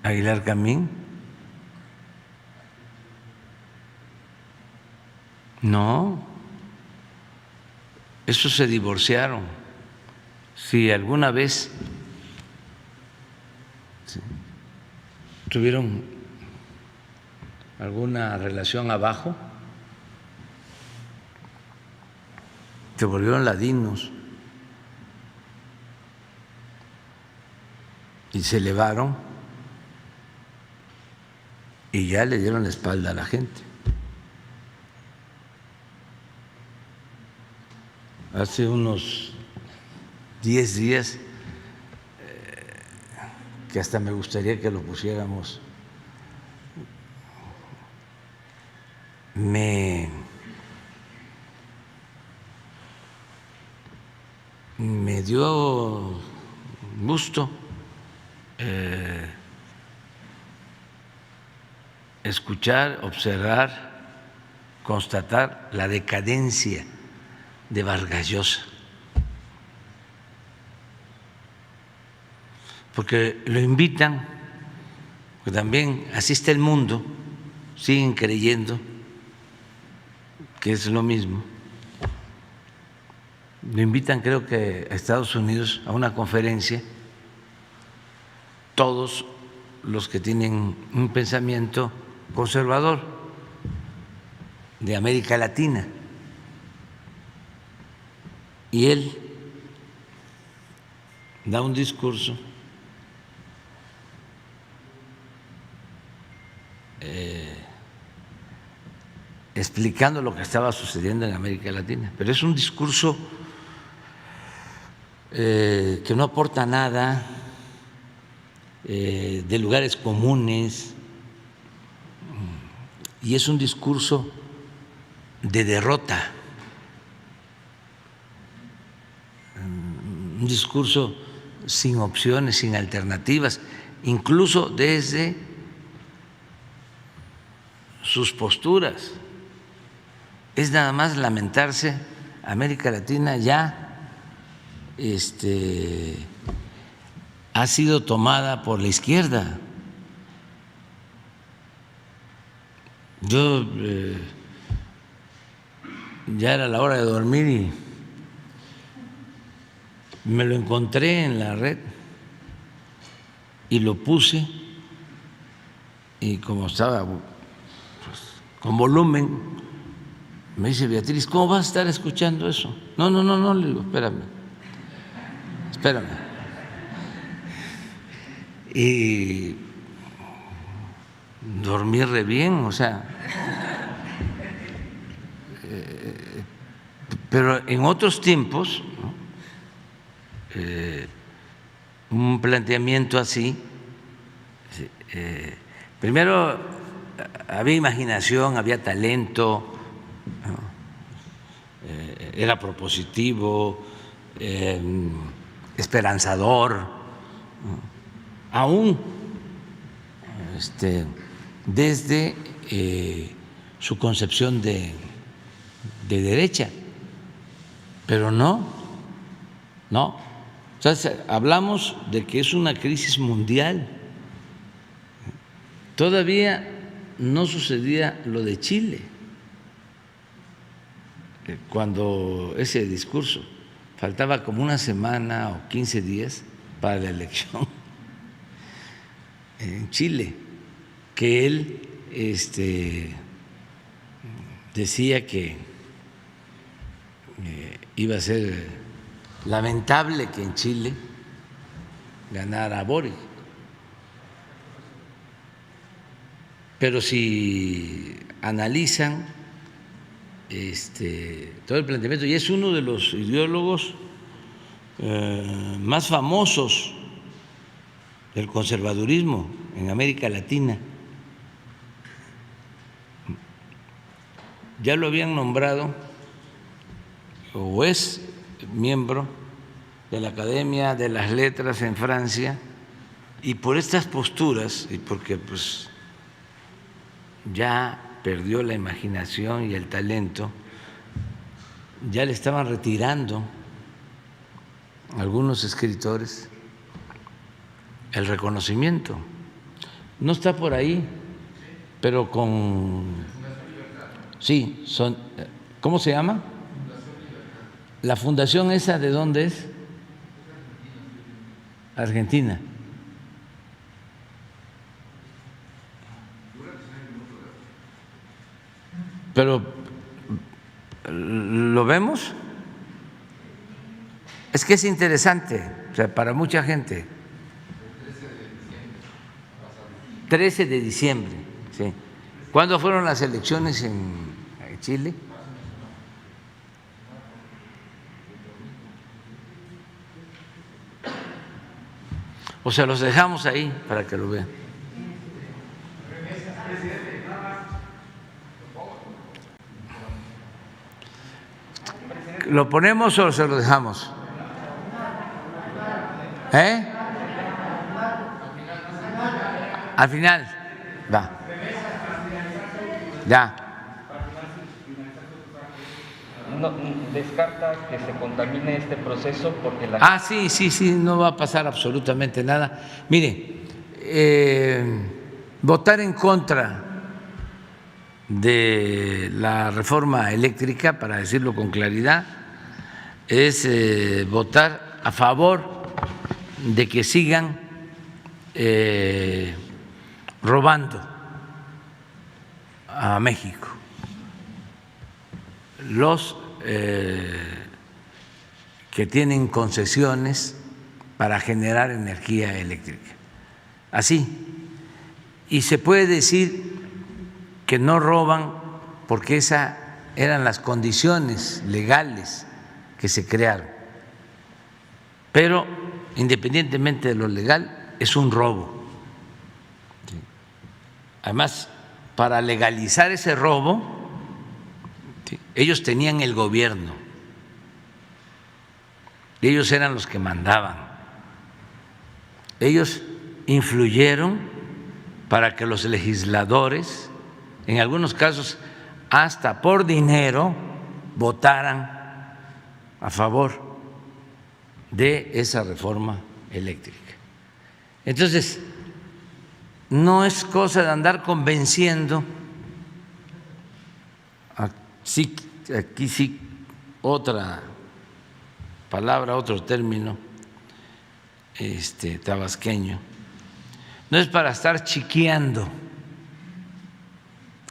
Aguilar Camín. No, esos se divorciaron. Si alguna vez tuvieron alguna relación abajo, se volvieron ladinos y se elevaron y ya le dieron la espalda a la gente. Hace unos 10 días, que hasta me gustaría que lo pusiéramos me dio gusto escuchar, observar, constatar la decadencia de Vargas Llosa, porque lo invitan, porque también así está el mundo, siguen creyendo que es lo mismo. Lo invitan, creo que a Estados Unidos, a una conferencia, todos los que tienen un pensamiento conservador de América Latina. Y él da un discurso explicando lo que estaba sucediendo en América Latina, pero es un discurso que no aporta nada, de lugares comunes, y es un discurso de derrota, un discurso sin opciones, sin alternativas, incluso desde sus posturas. Es nada más lamentarse, América Latina ya ha sido tomada por la izquierda. Yo ya era la hora de dormir y me lo encontré en la red y lo puse, y como estaba pues, con volumen, me dice Beatriz, ¿cómo vas a estar escuchando eso? No, le digo, espérame. Y dormí re bien, o sea, pero en otros tiempos, ¿no? Un planteamiento así, primero había imaginación, había talento, ¿no? Era propositivo, esperanzador, ¿no? Aún desde su concepción de derecha, pero no. Entonces, hablamos de que es una crisis mundial. Todavía no sucedía lo de Chile, cuando ese discurso, faltaba como una semana o 15 días para la elección en Chile, que él decía que iba a ser lamentable que en Chile ganara Boric. Pero si analizan todo el planteamiento, y es uno de los ideólogos más famosos del conservadurismo en América Latina, ya lo habían nombrado o es miembro de la Academia de las Letras en Francia, y por estas posturas y porque pues ya perdió la imaginación y el talento, ya le estaban retirando a algunos escritores el reconocimiento. No está por ahí, pero sí, son, ¿cómo se llama? La fundación esa, ¿de dónde es? Argentina. Pero ¿lo vemos? Es que es interesante, o sea, para mucha gente. 13 de diciembre, sí. ¿Cuándo fueron las elecciones en Chile? O sea, los dejamos ahí para que lo vean. ¿Lo ponemos o se lo dejamos? ¿Eh? Al final. Va. Ya. No, descarta que se contamine este proceso porque la... Sí, no va a pasar absolutamente nada. Mire, votar en contra de la reforma eléctrica, para decirlo con claridad, es votar a favor de que sigan robando a México los que tienen concesiones para generar energía eléctrica. Así. Y se puede decir que no roban porque esas eran las condiciones legales que se crearon. Pero independientemente de lo legal, es un robo. Además, para legalizar ese robo, ellos tenían el gobierno, ellos eran los que mandaban, ellos influyeron para que los legisladores, en algunos casos hasta por dinero, votaran a favor de esa reforma eléctrica. Entonces, no es cosa de andar convenciendo. Sí, aquí sí, otra palabra, otro término tabasqueño. No es para estar chiqueando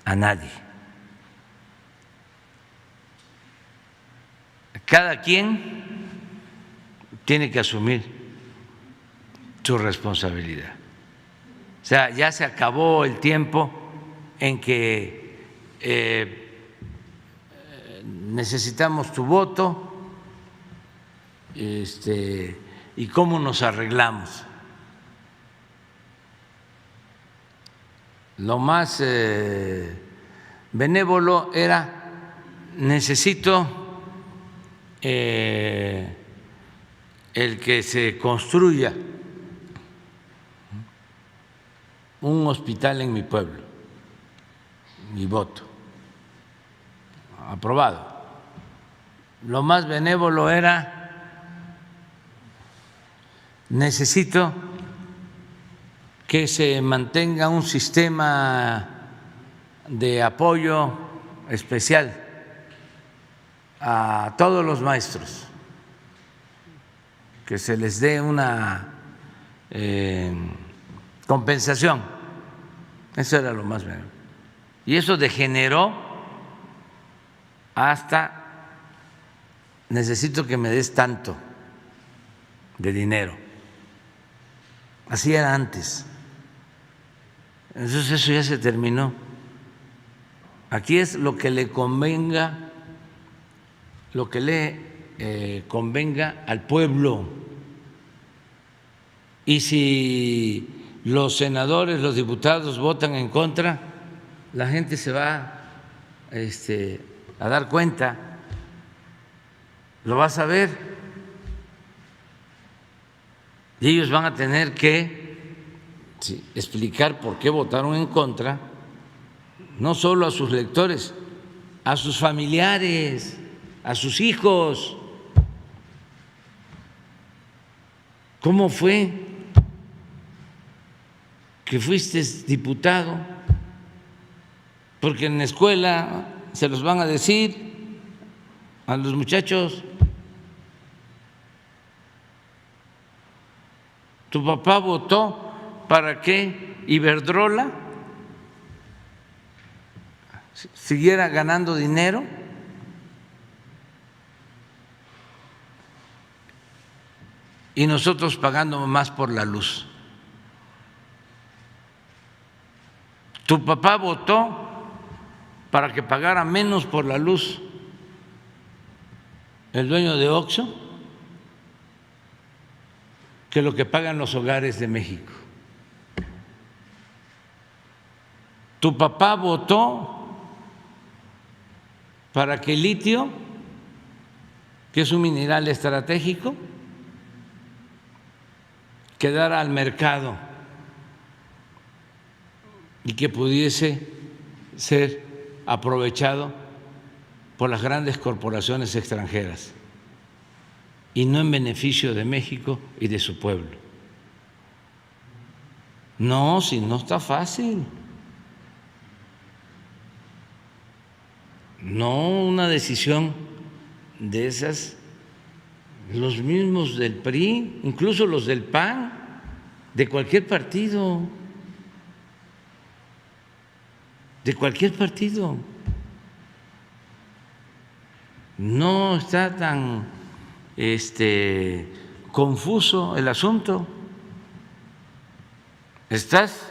a nadie. Cada quien tiene que asumir su responsabilidad. O sea, ya se acabó el tiempo en que necesitamos tu voto y cómo nos arreglamos. Lo más benévolo era: necesito el que se construya un hospital en mi pueblo, mi voto, aprobado. Lo más benévolo era: necesito que se mantenga un sistema de apoyo especial a todos los maestros, que se les dé una compensación. Eso era lo más benévolo. Y eso degeneró hasta: necesito que me des tanto de dinero. Así era antes. Entonces eso ya se terminó. Aquí es lo que le convenga, lo que le convenga al pueblo. Y si los senadores, los diputados votan en contra, la gente se va a dar cuenta, lo va a saber, y ellos van a tener que explicar por qué votaron en contra, no solo a sus lectores, a sus familiares, a sus hijos. ¿Cómo fue que fuiste diputado? Porque en la escuela se los van a decir a los muchachos: tu papá votó para que Iberdrola siguiera ganando dinero. Y nosotros pagando más por la luz. Tu papá votó para que pagara menos por la luz el dueño de Oxxo que lo que pagan los hogares de México. Tu papá votó para que el litio, que es un mineral estratégico, quedara al mercado y que pudiese ser aprovechado por las grandes corporaciones extranjeras y no en beneficio de México y de su pueblo. No, si no está fácil. No una decisión de esas, los mismos del PRI, incluso los del PAN, de cualquier partido, No está tan confuso el asunto. ¿Estás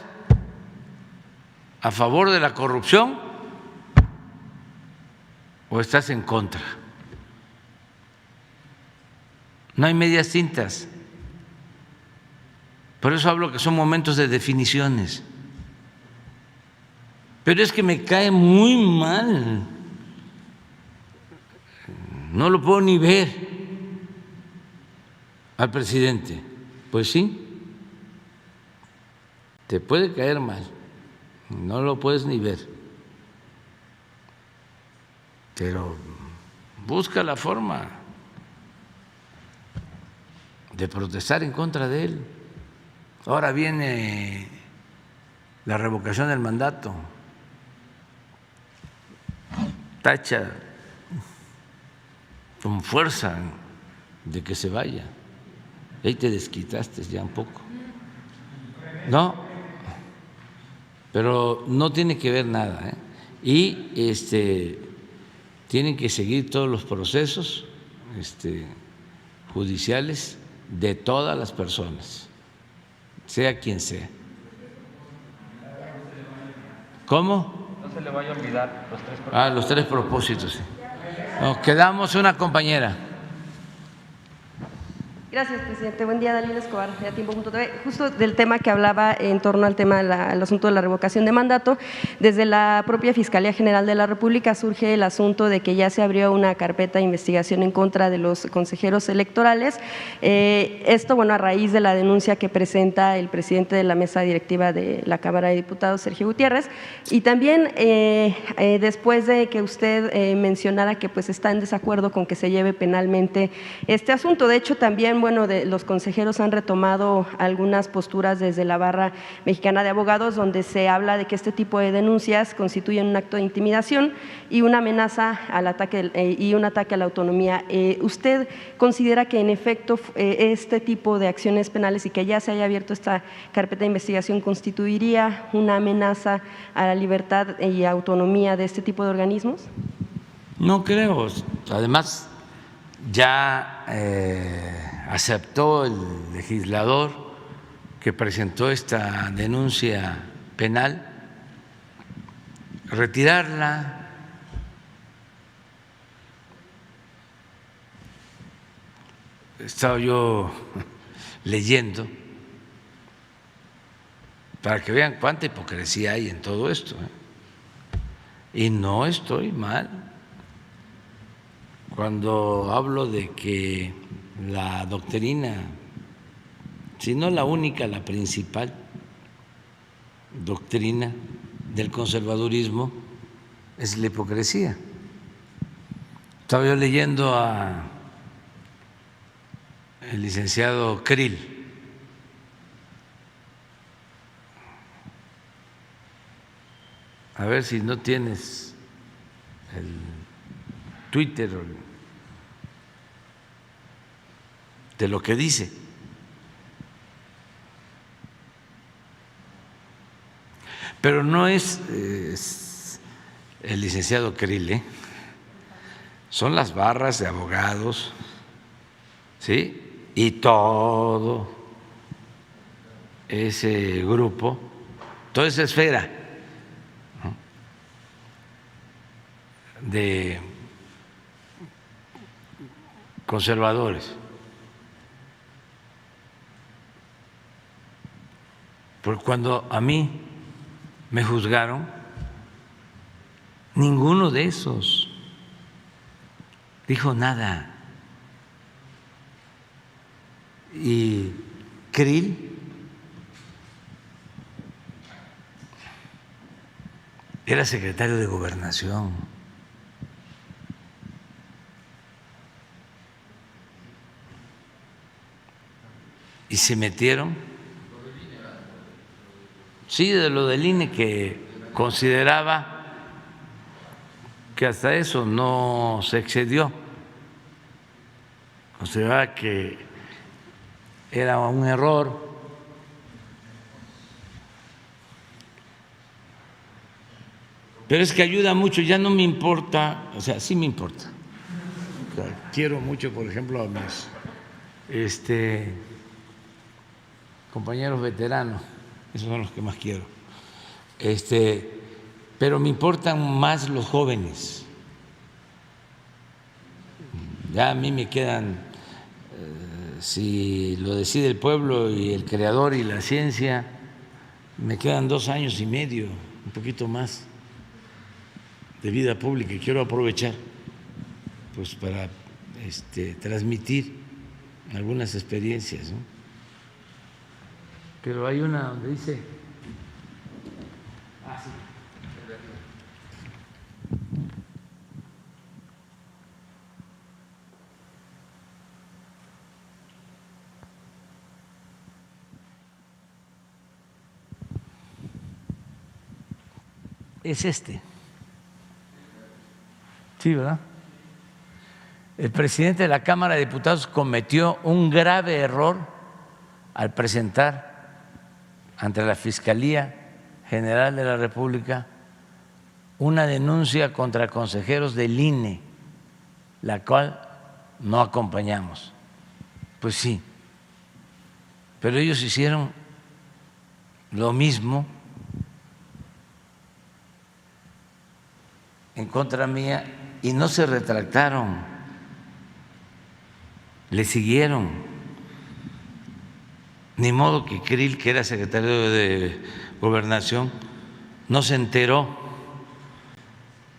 a favor de la corrupción o estás en contra? No hay medias tintas. Por eso hablo que son momentos de definiciones. Pero es que me cae muy mal. No lo puedo ni ver al presidente. Pues sí, te puede caer mal, no lo puedes ni ver, pero busca la forma de protestar en contra de él. Ahora viene la revocación del mandato, tacha con fuerza de que se vaya. Ahí te desquitaste ya un poco. No, pero no tiene que ver nada, ¿eh? Y tienen que seguir todos los procesos judiciales de todas las personas, sea quien sea. ¿Cómo? No se le vaya a olvidar los 3 propósitos. Los 3 propósitos, sí. Nos quedamos una compañera. Gracias, presidente. Buen día, Dalila Escobar, de Atiempo.tv. Justo del tema que hablaba en torno al tema del asunto de la revocación de mandato, desde la propia Fiscalía General de la República surge el asunto de que ya se abrió una carpeta de investigación en contra de los consejeros electorales. Esto, bueno, a raíz de la denuncia que presenta el presidente de la mesa directiva de la Cámara de Diputados, Sergio Gutiérrez, y también después de que usted mencionara que pues está en desacuerdo con que se lleve penalmente este asunto. De hecho, también los consejeros han retomado algunas posturas desde la Barra Mexicana de Abogados, donde se habla de que este tipo de denuncias constituyen un acto de intimidación y una amenaza al ataque y un ataque a la autonomía. ¿Usted considera que en efecto este tipo de acciones penales y que ya se haya abierto esta carpeta de investigación constituiría una amenaza a la libertad y autonomía de este tipo de organismos? No creo. Además, ya aceptó el legislador que presentó esta denuncia penal retirarla. Estaba yo leyendo para que vean cuánta hipocresía hay en todo esto, y no estoy mal cuando hablo de que la doctrina, si no la única, la principal doctrina del conservadurismo es la hipocresía. Estaba yo leyendo a el licenciado Krill, a ver si no tienes el Twitter de lo que dice. Pero no es el licenciado Krill, son las barras de abogados, ¿sí? Y todo ese grupo, toda esa esfera, ¿no?, de conservadores. Porque cuando a mí me juzgaron, ninguno de esos dijo nada. Y Krill era secretario de Gobernación. Y se metieron, sí, de lo del INE, que consideraba que hasta eso no se excedió, consideraba que era un error. Pero es que ayuda mucho, ya no me importa, o sea, sí me importa. O sea, quiero mucho, por ejemplo, a mis compañeros veteranos, esos son los que más quiero. Pero me importan más los jóvenes. Ya a mí me quedan, si lo decide el pueblo y el creador y la ciencia, me quedan 2 años y medio, un poquito más de vida pública, y quiero aprovechar pues para transmitir algunas experiencias, ¿no? Pero hay una donde dice, sí. Es sí, ¿verdad? El presidente de la Cámara de Diputados cometió un grave error al presentar ante la Fiscalía General de la República una denuncia contra consejeros del INE, la cual no acompañamos. Pues sí, pero ellos hicieron lo mismo en contra mía y no se retractaron, le siguieron. Ni modo que Krill, que era secretario de Gobernación, no se enteró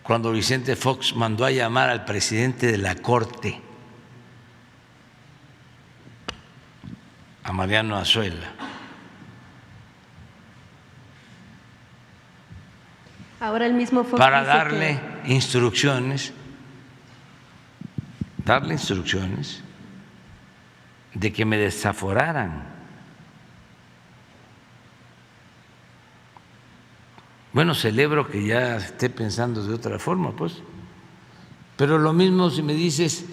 cuando Vicente Fox mandó a llamar al presidente de la Corte, a Mariano Azuela. Ahora el mismo Fox para dice darle instrucciones de que me desaforaran. Bueno, celebro que ya esté pensando de otra forma, pues. Pero lo mismo si me dices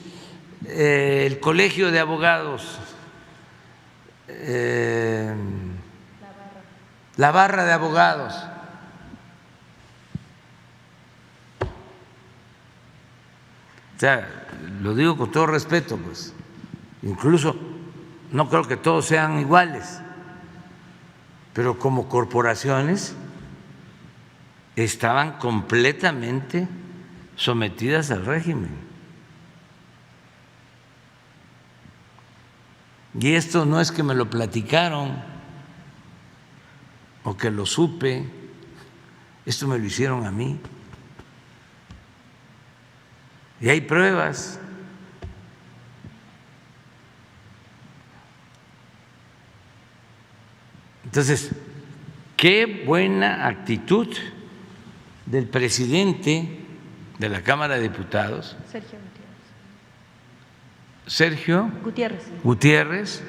el Colegio de Abogados, la barra de abogados. O sea, lo digo con todo respeto, pues. Incluso no creo que todos sean iguales, pero como corporaciones estaban completamente sometidas al régimen. Y esto no es que me lo platicaron o que lo supe, esto me lo hicieron a mí. Y hay pruebas. Entonces, qué buena actitud del presidente de la Cámara de Diputados, Sergio Gutiérrez,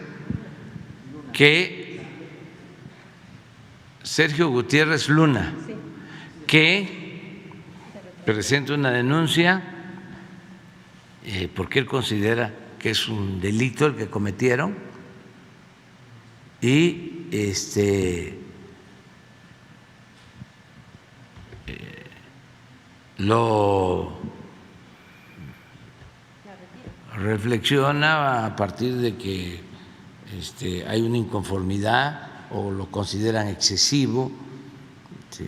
Sergio Gutiérrez Luna, que presenta una denuncia porque él considera que es un delito el que cometieron y lo reflexiona a partir de que hay una inconformidad o lo consideran excesivo, ¿sí?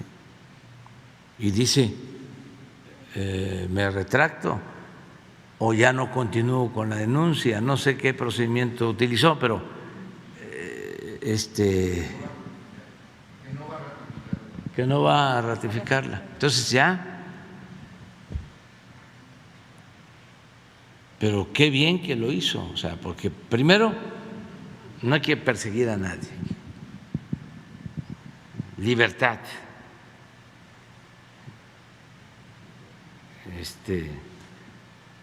Y dice, me retracto o ya no continúo con la denuncia, no sé qué procedimiento utilizó, pero que no va a ratificarla. Entonces ya. Pero qué bien que lo hizo, o sea, porque primero no hay que perseguir a nadie. Libertad.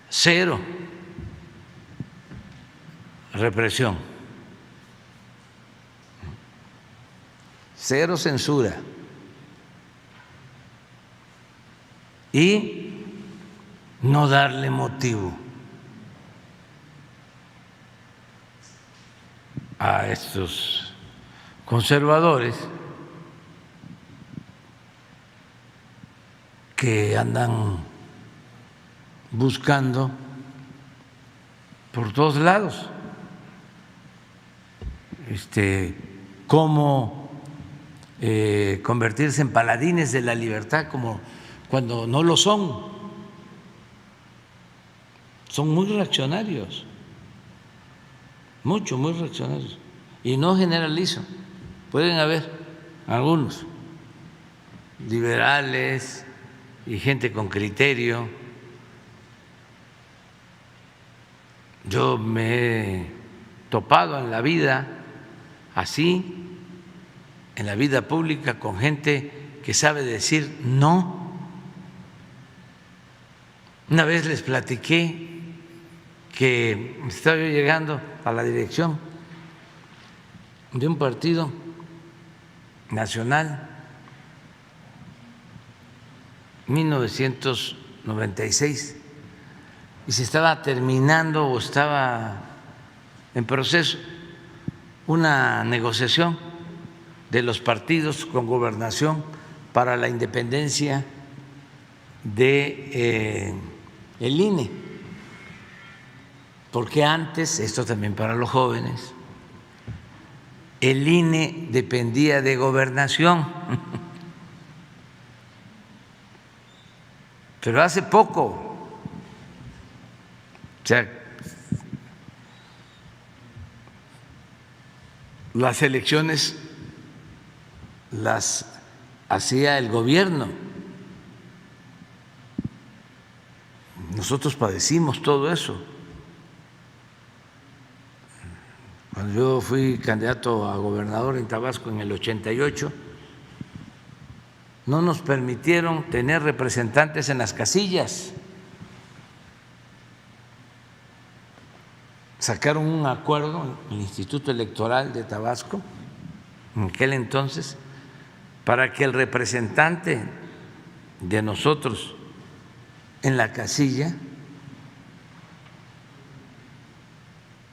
cero represión, cero censura y no darle motivo a estos conservadores que andan buscando por todos lados cómo convertirse en paladines de la libertad, como cuando no lo son. Son muy reaccionarios, muy reaccionarios. Y no generalizo, pueden haber algunos liberales y gente con criterio. Yo me he topado en la vida así, en la vida pública, con gente que sabe decir no. Una vez les platiqué que estaba yo llegando a la dirección de un partido nacional, 1996, y se estaba terminando o estaba en proceso una negociación de los partidos con gobernación para la independencia de el INE, porque antes, esto también para los jóvenes, el INE dependía de gobernación, pero hace poco, o sea, las elecciones las hacía el gobierno. Nosotros padecimos todo eso. Cuando yo fui candidato a gobernador en Tabasco en el 88, no nos permitieron tener representantes en las casillas. Sacaron un acuerdo, el Instituto Electoral de Tabasco, en aquel entonces, para que el representante de nosotros en la casilla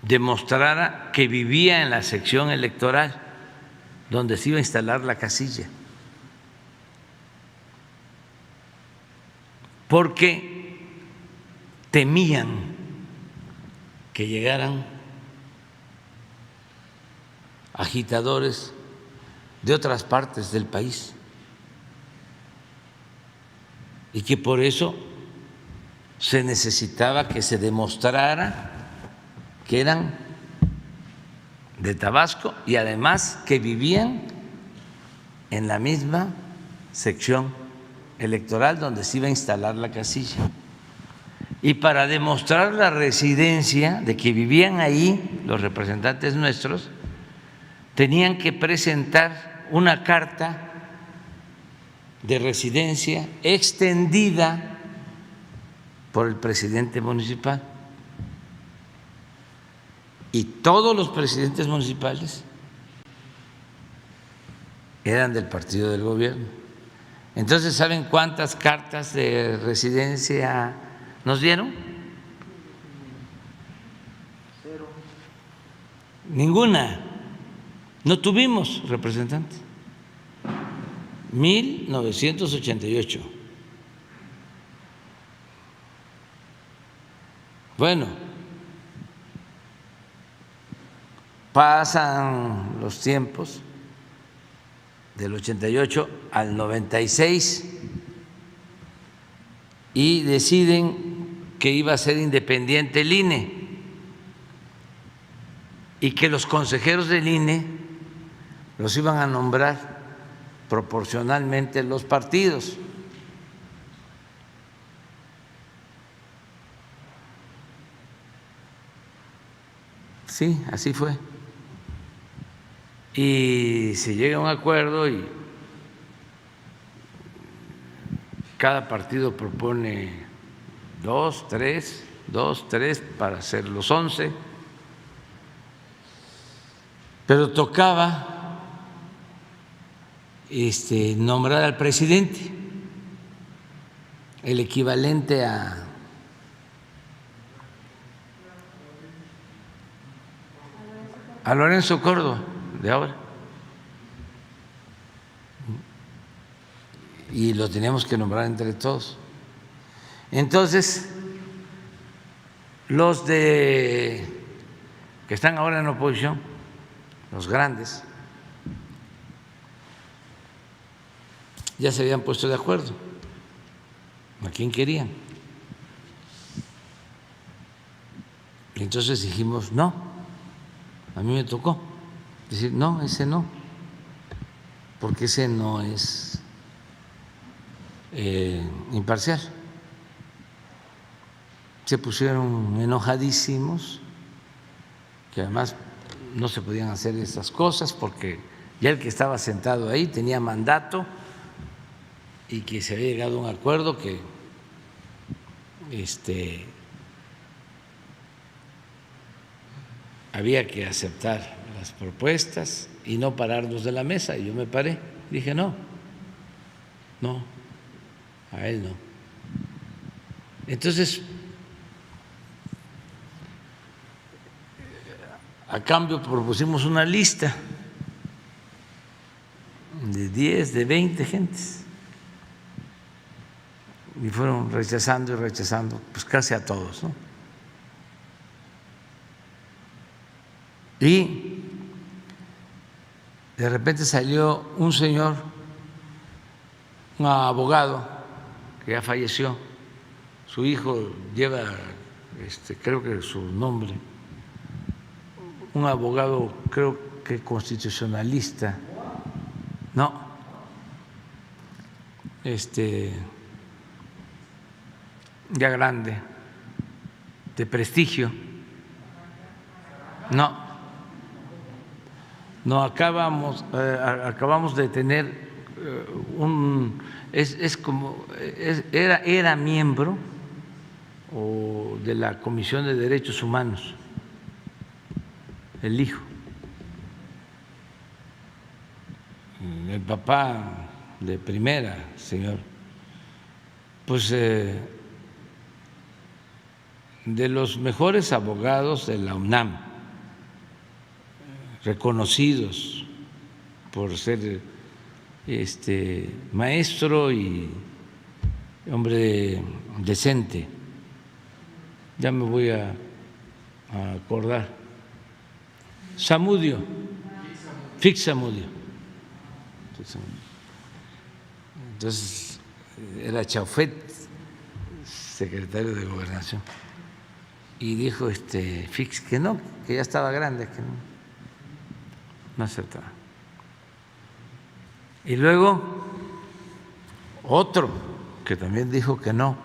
demostrara que vivía en la sección electoral donde se iba a instalar la casilla, porque temían que llegaran agitadores de otras partes del país y que por eso se necesitaba que se demostrara que eran de Tabasco y además que vivían en la misma sección electoral donde se iba a instalar la casilla. Y para demostrar la residencia de que vivían ahí los representantes nuestros, tenían que presentar una carta de residencia extendida por el presidente municipal. Y todos los presidentes municipales eran del partido del gobierno. Entonces, ¿saben cuántas cartas de residencia nos dieron? Cero. Ninguna. No tuvimos representantes. 1988. Bueno, pasan los tiempos del 88 al 96 y deciden que iba a ser independiente el INE y que los consejeros del INE los iban a nombrar proporcionalmente los partidos. Sí, así fue. Y se llega a un acuerdo y cada partido propone 2, 3 para hacer los 11, pero tocaba nombrar al presidente, el equivalente a Lorenzo Córdoba de ahora, y lo teníamos que nombrar entre todos. Entonces, los que están ahora en oposición, los grandes, ya se habían puesto de acuerdo a quién querían. Y entonces dijimos, no, a mí me tocó decir, no, ese no, porque ese no es imparcial. Se pusieron enojadísimos, que además no se podían hacer esas cosas porque ya el que estaba sentado ahí tenía mandato y que se había llegado a un acuerdo que había que aceptar las propuestas y no pararnos de la mesa. Y yo me paré, dije no, a él no. Entonces, a cambio propusimos una lista de 10, de 20 gentes y fueron rechazando y rechazando, pues casi a todos, ¿no? Y de repente salió un señor, un abogado que ya falleció, su hijo lleva, creo que su nombre, un abogado creo que constitucionalista, no, ya grande, de prestigio, no acabamos de tener era miembro de la Comisión de Derechos Humanos, el hijo, el papá de primera, señor, pues de los mejores abogados de la UNAM, reconocidos por ser maestro y hombre decente. Ya me voy a acordar. Fix Zamudio. Entonces era Chaufet, secretario de Gobernación, y dijo Fix que no, que ya estaba grande, que no aceptaba. Y luego otro que también dijo que no,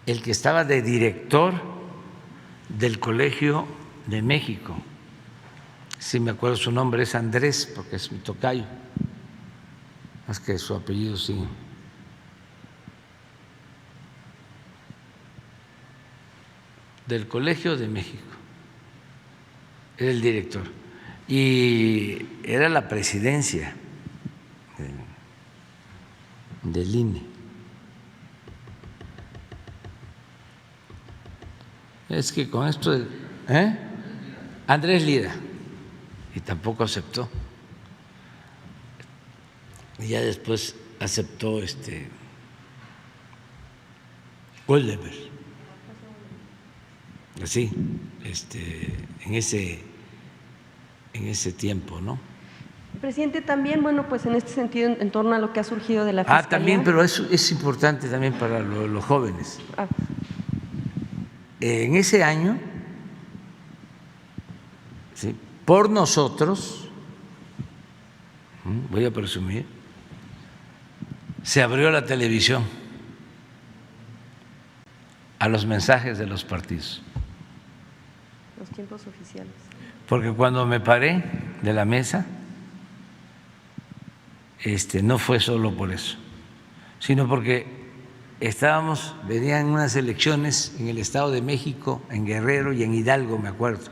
el que estaba de director del Colegio de México, sí me acuerdo su nombre, es Andrés, porque es mi tocayo, más que su apellido sí. Del Colegio de México, era el director, y era la presidencia del INE. Es que con esto Andrés Lira, y tampoco aceptó, y ya después aceptó Goldenberg, así, en ese tiempo, ¿no? Presidente, también, bueno, pues en este sentido, en torno a lo que ha surgido de la Fiscalía. También, pero eso es importante también para los jóvenes. En ese año, ¿sí?, por nosotros, voy a presumir, se abrió la televisión a los mensajes de los partidos. Los tiempos oficiales. Porque cuando me paré de la mesa, no fue solo por eso, sino porque venían unas elecciones en el Estado de México, en Guerrero y en Hidalgo, me acuerdo,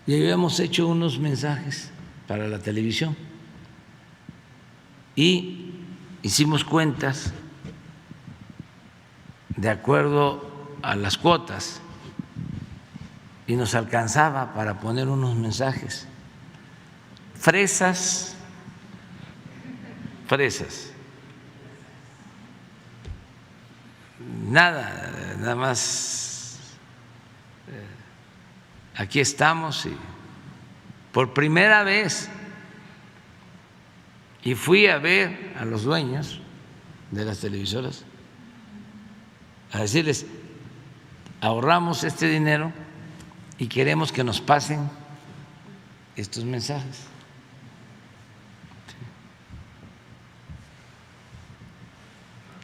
y habíamos hecho unos mensajes para la televisión y hicimos cuentas de acuerdo a las cuotas y nos alcanzaba para poner unos mensajes. Fresas, nada más aquí estamos y por primera vez, y fui a ver a los dueños de las televisoras a decirles: ahorramos este dinero y queremos que nos pasen estos mensajes.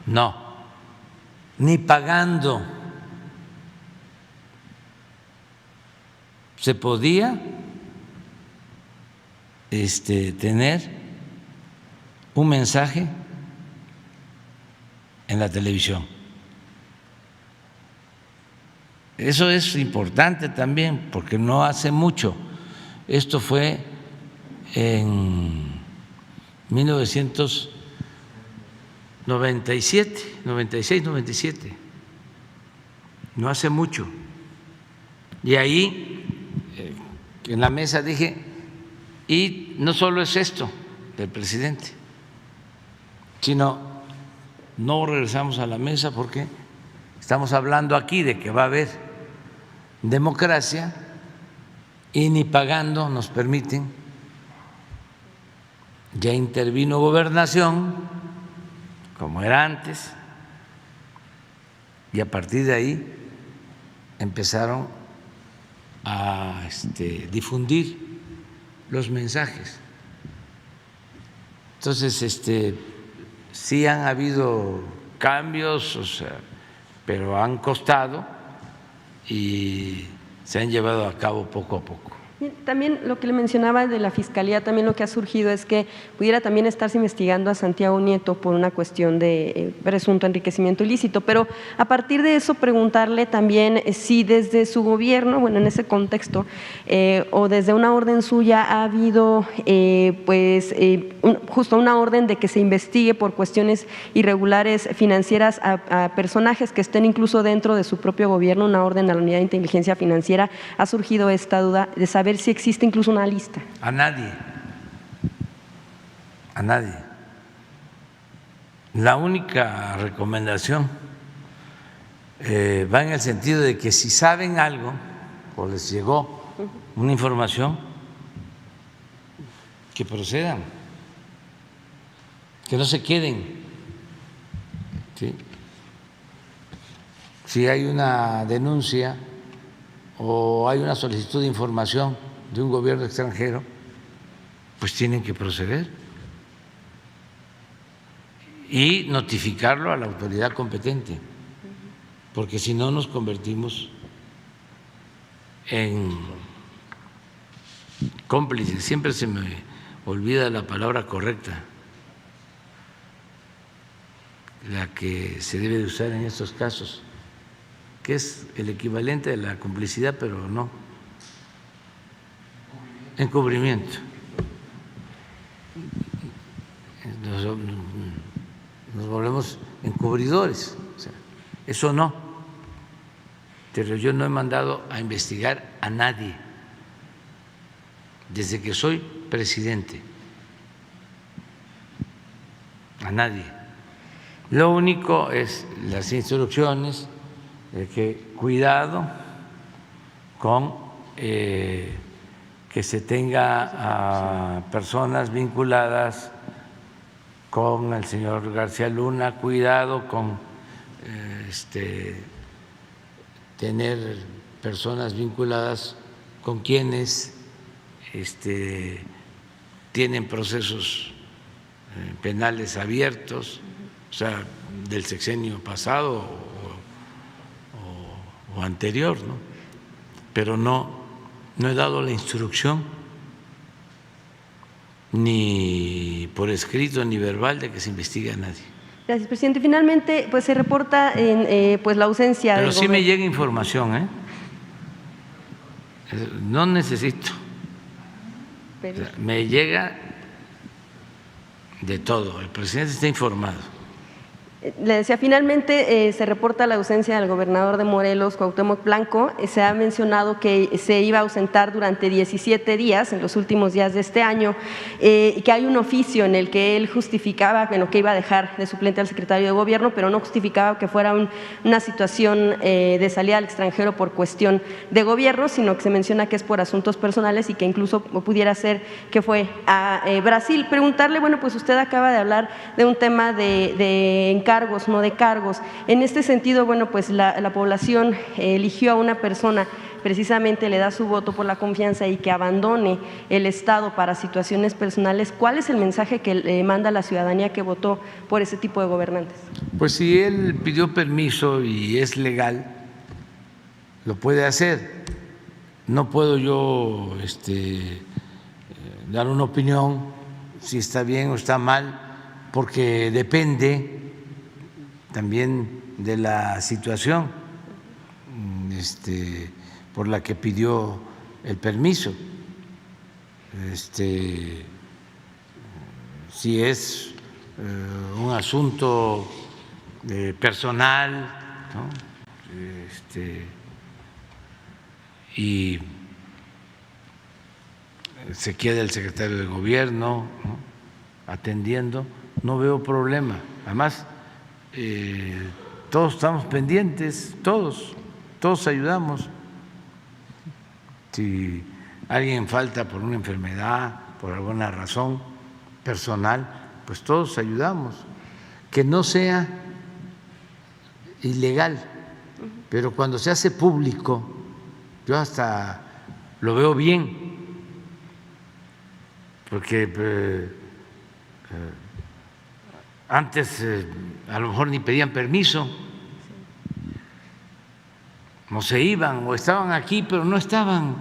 No, ni pagando se podía tener un mensaje en la televisión. Eso es importante también, porque no hace mucho, esto fue en 1997, 96, 97, no hace mucho. Y ahí en la mesa dije, y no solo es esto del presidente, sino no regresamos a la mesa porque estamos hablando aquí de que va a haber democracia y ni pagando nos permiten. Ya intervino Gobernación, como era antes, y a partir de ahí empezaron a difundir los mensajes. Entonces, sí han habido cambios, pero han costado y se han llevado a cabo poco a poco. También lo que le mencionaba de la Fiscalía, también lo que ha surgido es que pudiera también estarse investigando a Santiago Nieto por una cuestión de presunto enriquecimiento ilícito, pero a partir de eso preguntarle también si desde su gobierno, bueno, en ese contexto, o desde una orden suya ha habido justo una orden de que se investigue por cuestiones irregulares financieras a personajes que estén incluso dentro de su propio gobierno, una orden a la Unidad de Inteligencia Financiera. ¿Ha surgido esta duda de saber si existe incluso una lista? A nadie. La única recomendación va en el sentido de que si saben algo o les llegó una información, que procedan, que no se queden, ¿sí? Si hay una denuncia o hay una solicitud de información de un gobierno extranjero, pues tienen que proceder y notificarlo a la autoridad competente, porque si no nos convertimos en cómplices. Siempre se me olvida la palabra correcta, la que se debe de usar en estos casos, que es el equivalente de la complicidad, pero no, encubrimiento. Nos volvemos encubridores, o sea, eso no. Pero yo no he mandado a investigar a nadie desde que soy presidente, a nadie. Lo único es las instrucciones de que cuidado con que se tenga a personas vinculadas con el señor García Luna, cuidado con tener personas vinculadas con quienes tienen procesos penales abiertos, o sea, del sexenio pasado o anterior, ¿no? Pero no he dado la instrucción ni por escrito ni verbal de que se investigue a nadie. Gracias, presidente. Finalmente, pues se reporta pues la ausencia Pero del sí me llega información, ¿eh? No necesito. O sea, me llega de todo. El presidente está informado. Le decía, finalmente se reporta la ausencia del gobernador de Morelos, Cuauhtémoc Blanco. Se ha mencionado que se iba a ausentar durante 17 días, en los últimos días de este año, y que hay un oficio en el que él justificaba, bueno, que iba a dejar de suplente al secretario de Gobierno, pero no justificaba que fuera una situación de salida al extranjero por cuestión de gobierno, sino que se menciona que es por asuntos personales y que incluso pudiera ser que fue a Brasil. Preguntarle, bueno, pues usted acaba de hablar de un tema de encargos, no de cargos. En este sentido, bueno, pues la población eligió a una persona, precisamente le da su voto por la confianza y que abandone el Estado para situaciones personales. ¿Cuál es el mensaje que le manda a la ciudadanía que votó por ese tipo de gobernantes? Pues si él pidió permiso y es legal, lo puede hacer. No puedo yo dar una opinión si está bien o está mal, porque depende también de la situación por la que pidió el permiso. Si es un asunto personal, ¿no? Y se queda el secretario de Gobierno, ¿no?, atendiendo, no veo problema. Además, todos estamos pendientes, todos ayudamos. Si alguien falta por una enfermedad, por alguna razón personal, pues todos ayudamos. Que no sea ilegal, pero cuando se hace público, yo hasta lo veo bien, porque antes a lo mejor ni pedían permiso, no se iban o estaban aquí pero no estaban,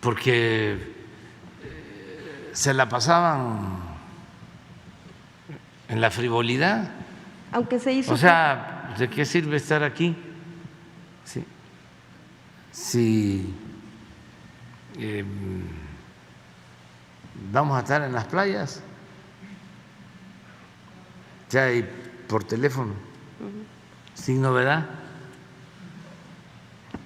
porque se la pasaban en la frivolidad. Aunque se hizo… O sea, ¿de qué sirve estar aquí? Sí. Si vamos a estar en las playas, ya y por teléfono, sin novedad.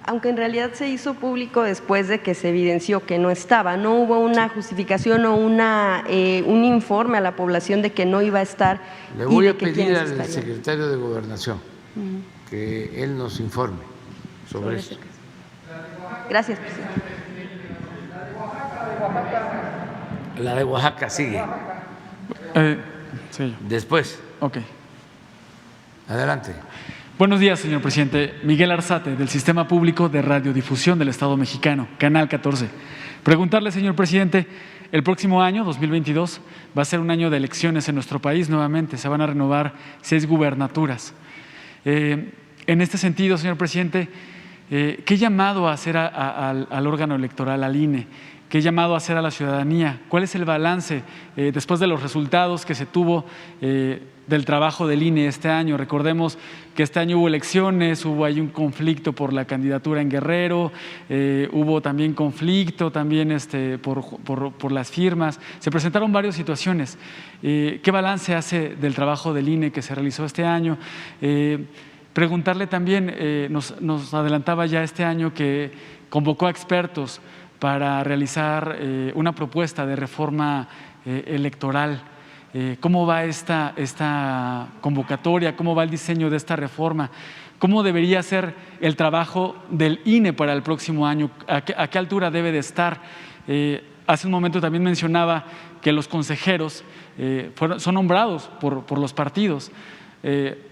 Aunque en realidad se hizo público después de que se evidenció que no estaba, no hubo una justificación o un informe a la población de que no iba a estar. Le voy a pedir al secretario de Gobernación que él nos informe sobre esto. Gracias, presidente. La de Oaxaca sigue. Sí. Después. Ok. Adelante. Buenos días, señor presidente. Miguel Arzate, del Sistema Público de Radiodifusión del Estado Mexicano, Canal 14. Preguntarle, señor presidente, el próximo año, 2022, va a ser un año de elecciones en nuestro país nuevamente. Se van a renovar 6 gubernaturas. En este sentido, señor presidente, ¿qué llamado hacer al órgano electoral, al INE? ¿Qué llamado hacer a la ciudadanía? ¿Cuál es el balance después de los resultados que se tuvo del trabajo del INE este año? Recordemos que este año hubo elecciones, hubo ahí un conflicto por la candidatura en Guerrero, hubo también conflicto también por las firmas, se presentaron varias situaciones. ¿Qué balance hace del trabajo del INE que se realizó este año? Preguntarle también, nos adelantaba ya este año que convocó a expertos para realizar una propuesta de reforma electoral. ¿Cómo va esta convocatoria? ¿Cómo va el diseño de esta reforma? ¿Cómo debería ser el trabajo del INE para el próximo año? ¿A qué altura debe de estar? Hace un momento también mencionaba que los consejeros son nombrados por los partidos.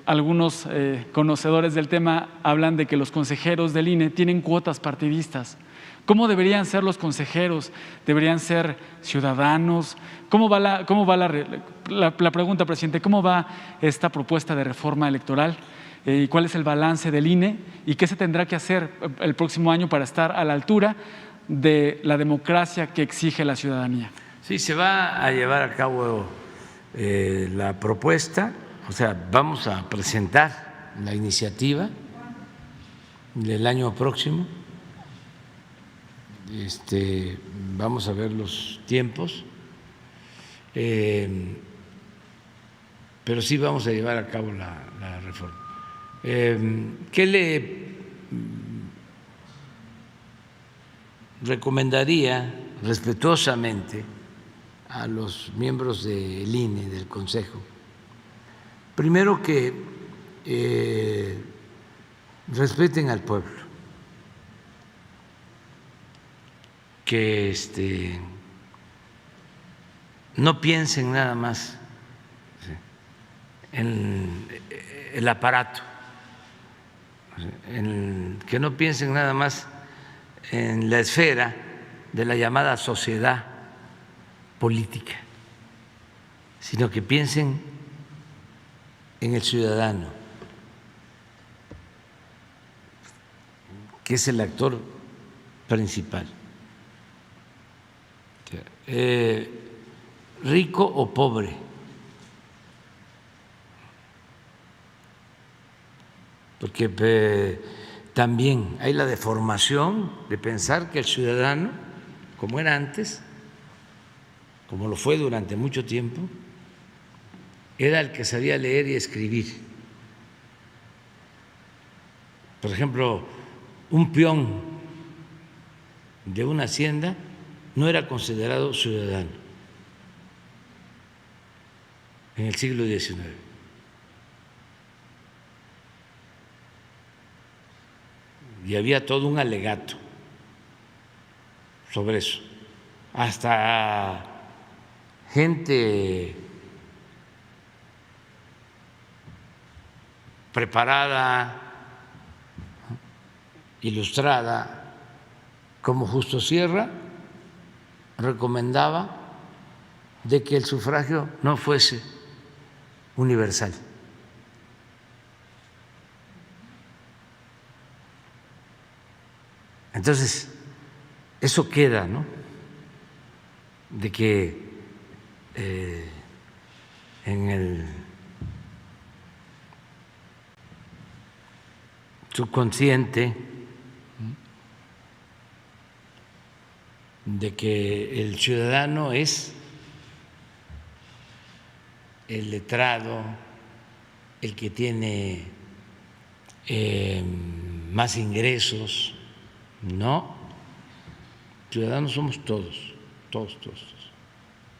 Algunos conocedores del tema hablan de que los consejeros del INE tienen cuotas partidistas. ¿Cómo deberían ser los consejeros? ¿Deberían ser ciudadanos? ¿Cómo va la pregunta, presidente? ¿Cómo va esta propuesta de reforma electoral? ¿Y cuál es el balance del INE? ¿Y qué se tendrá que hacer el próximo año para estar a la altura de la democracia que exige la ciudadanía? Sí, se va a llevar a cabo la propuesta, o sea, vamos a presentar la iniciativa del año próximo. Vamos a ver los tiempos, pero sí vamos a llevar a cabo la reforma. ¿Qué le recomendaría respetuosamente a los miembros del INE, del Consejo? Primero, que respeten al pueblo, que no piensen nada más en el aparato, que no piensen nada más en la esfera de la llamada sociedad política, sino que piensen en el ciudadano, que es el actor principal. Rico o pobre, porque también hay la deformación de pensar que el ciudadano, como era antes, como lo fue durante mucho tiempo, era el que sabía leer y escribir. Por ejemplo, un peón de una hacienda no era considerado ciudadano en el siglo XIX. Y había todo un alegato sobre eso. Hasta gente preparada, ilustrada, como Justo Sierra, recomendaba de que el sufragio no fuese universal. Entonces, eso queda, ¿no? De que en el subconsciente, de que el ciudadano es el letrado, el que tiene más ingresos. No, ciudadanos somos todos,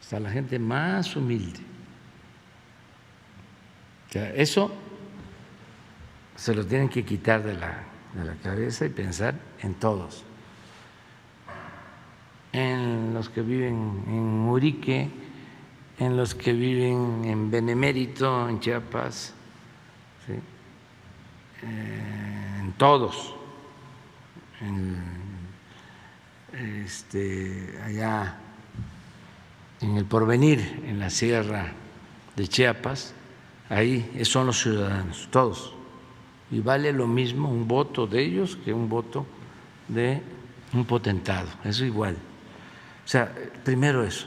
hasta la gente más humilde. O sea, eso se lo tienen que quitar de la cabeza y pensar en todos, en los que viven en Urique, en los que viven en Benemérito, en Chiapas, ¿sí? En todos, allá en el Porvenir, en la sierra de Chiapas, ahí son los ciudadanos, todos. Y vale lo mismo un voto de ellos que un voto de un potentado, eso igual. O sea, primero eso,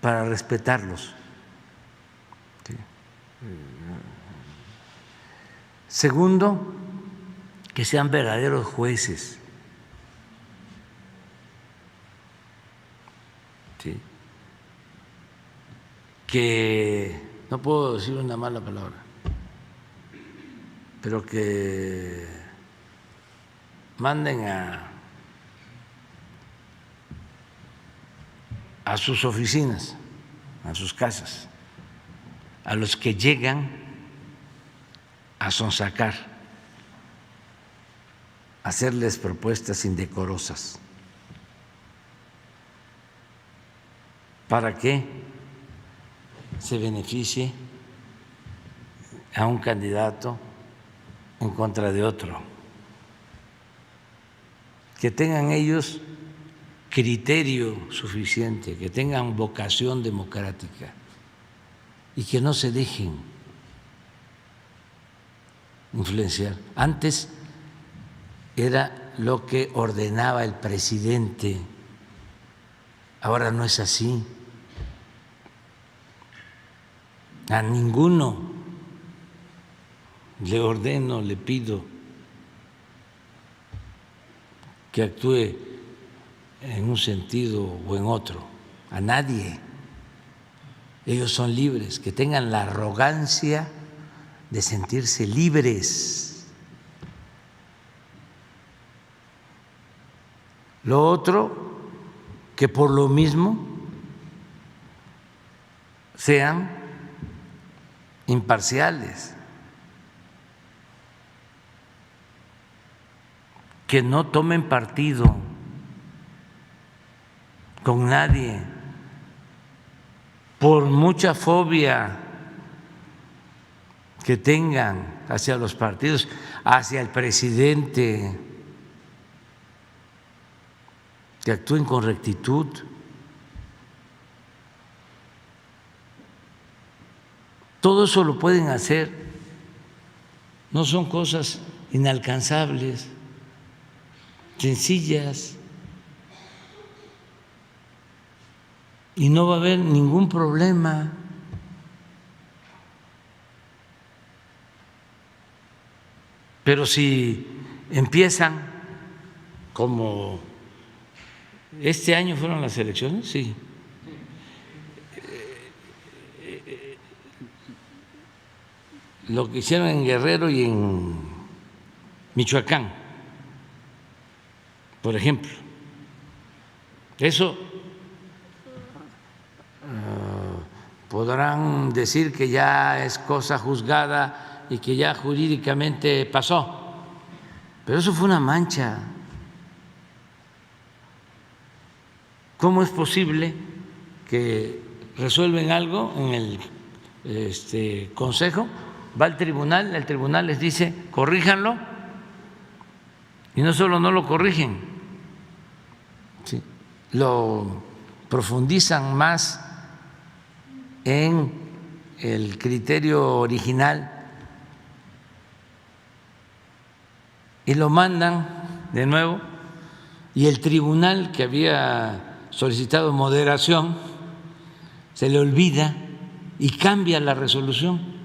para respetarlos. ¿Sí? Segundo, que sean verdaderos jueces. ¿Sí? Que no puedo decir una mala palabra, pero que manden a sus oficinas, a sus casas, a los que llegan a sonsacar, a hacerles propuestas indecorosas. ¿Para qué se beneficie a un candidato en contra de otro? Que tengan ellos criterio suficiente, que tengan vocación democrática y que no se dejen influenciar. Antes era lo que ordenaba el presidente, ahora no es así. A ninguno le ordeno, le pido que actúe en un sentido o en otro, a nadie. Ellos son libres, que tengan la arrogancia de sentirse libres. Lo otro, que por lo mismo sean imparciales, que no tomen partido con nadie, por mucha fobia que tengan hacia los partidos, hacia el presidente, que actúen con rectitud. Todo eso lo pueden hacer, no son cosas inalcanzables, sencillas, y no va a haber ningún problema. Pero si empiezan, como este año fueron las elecciones, sí, lo que hicieron en Guerrero y en Michoacán, por ejemplo, eso podrán decir que ya es cosa juzgada y que ya jurídicamente pasó, pero eso fue una mancha. ¿Cómo es posible que resuelven algo en el Consejo? Va al tribunal, el tribunal les dice corríjanlo, y no solo no lo corrigen, ¿sí?, lo profundizan más en el criterio original y lo mandan de nuevo, y el tribunal que había solicitado moderación se le olvida y cambia la resolución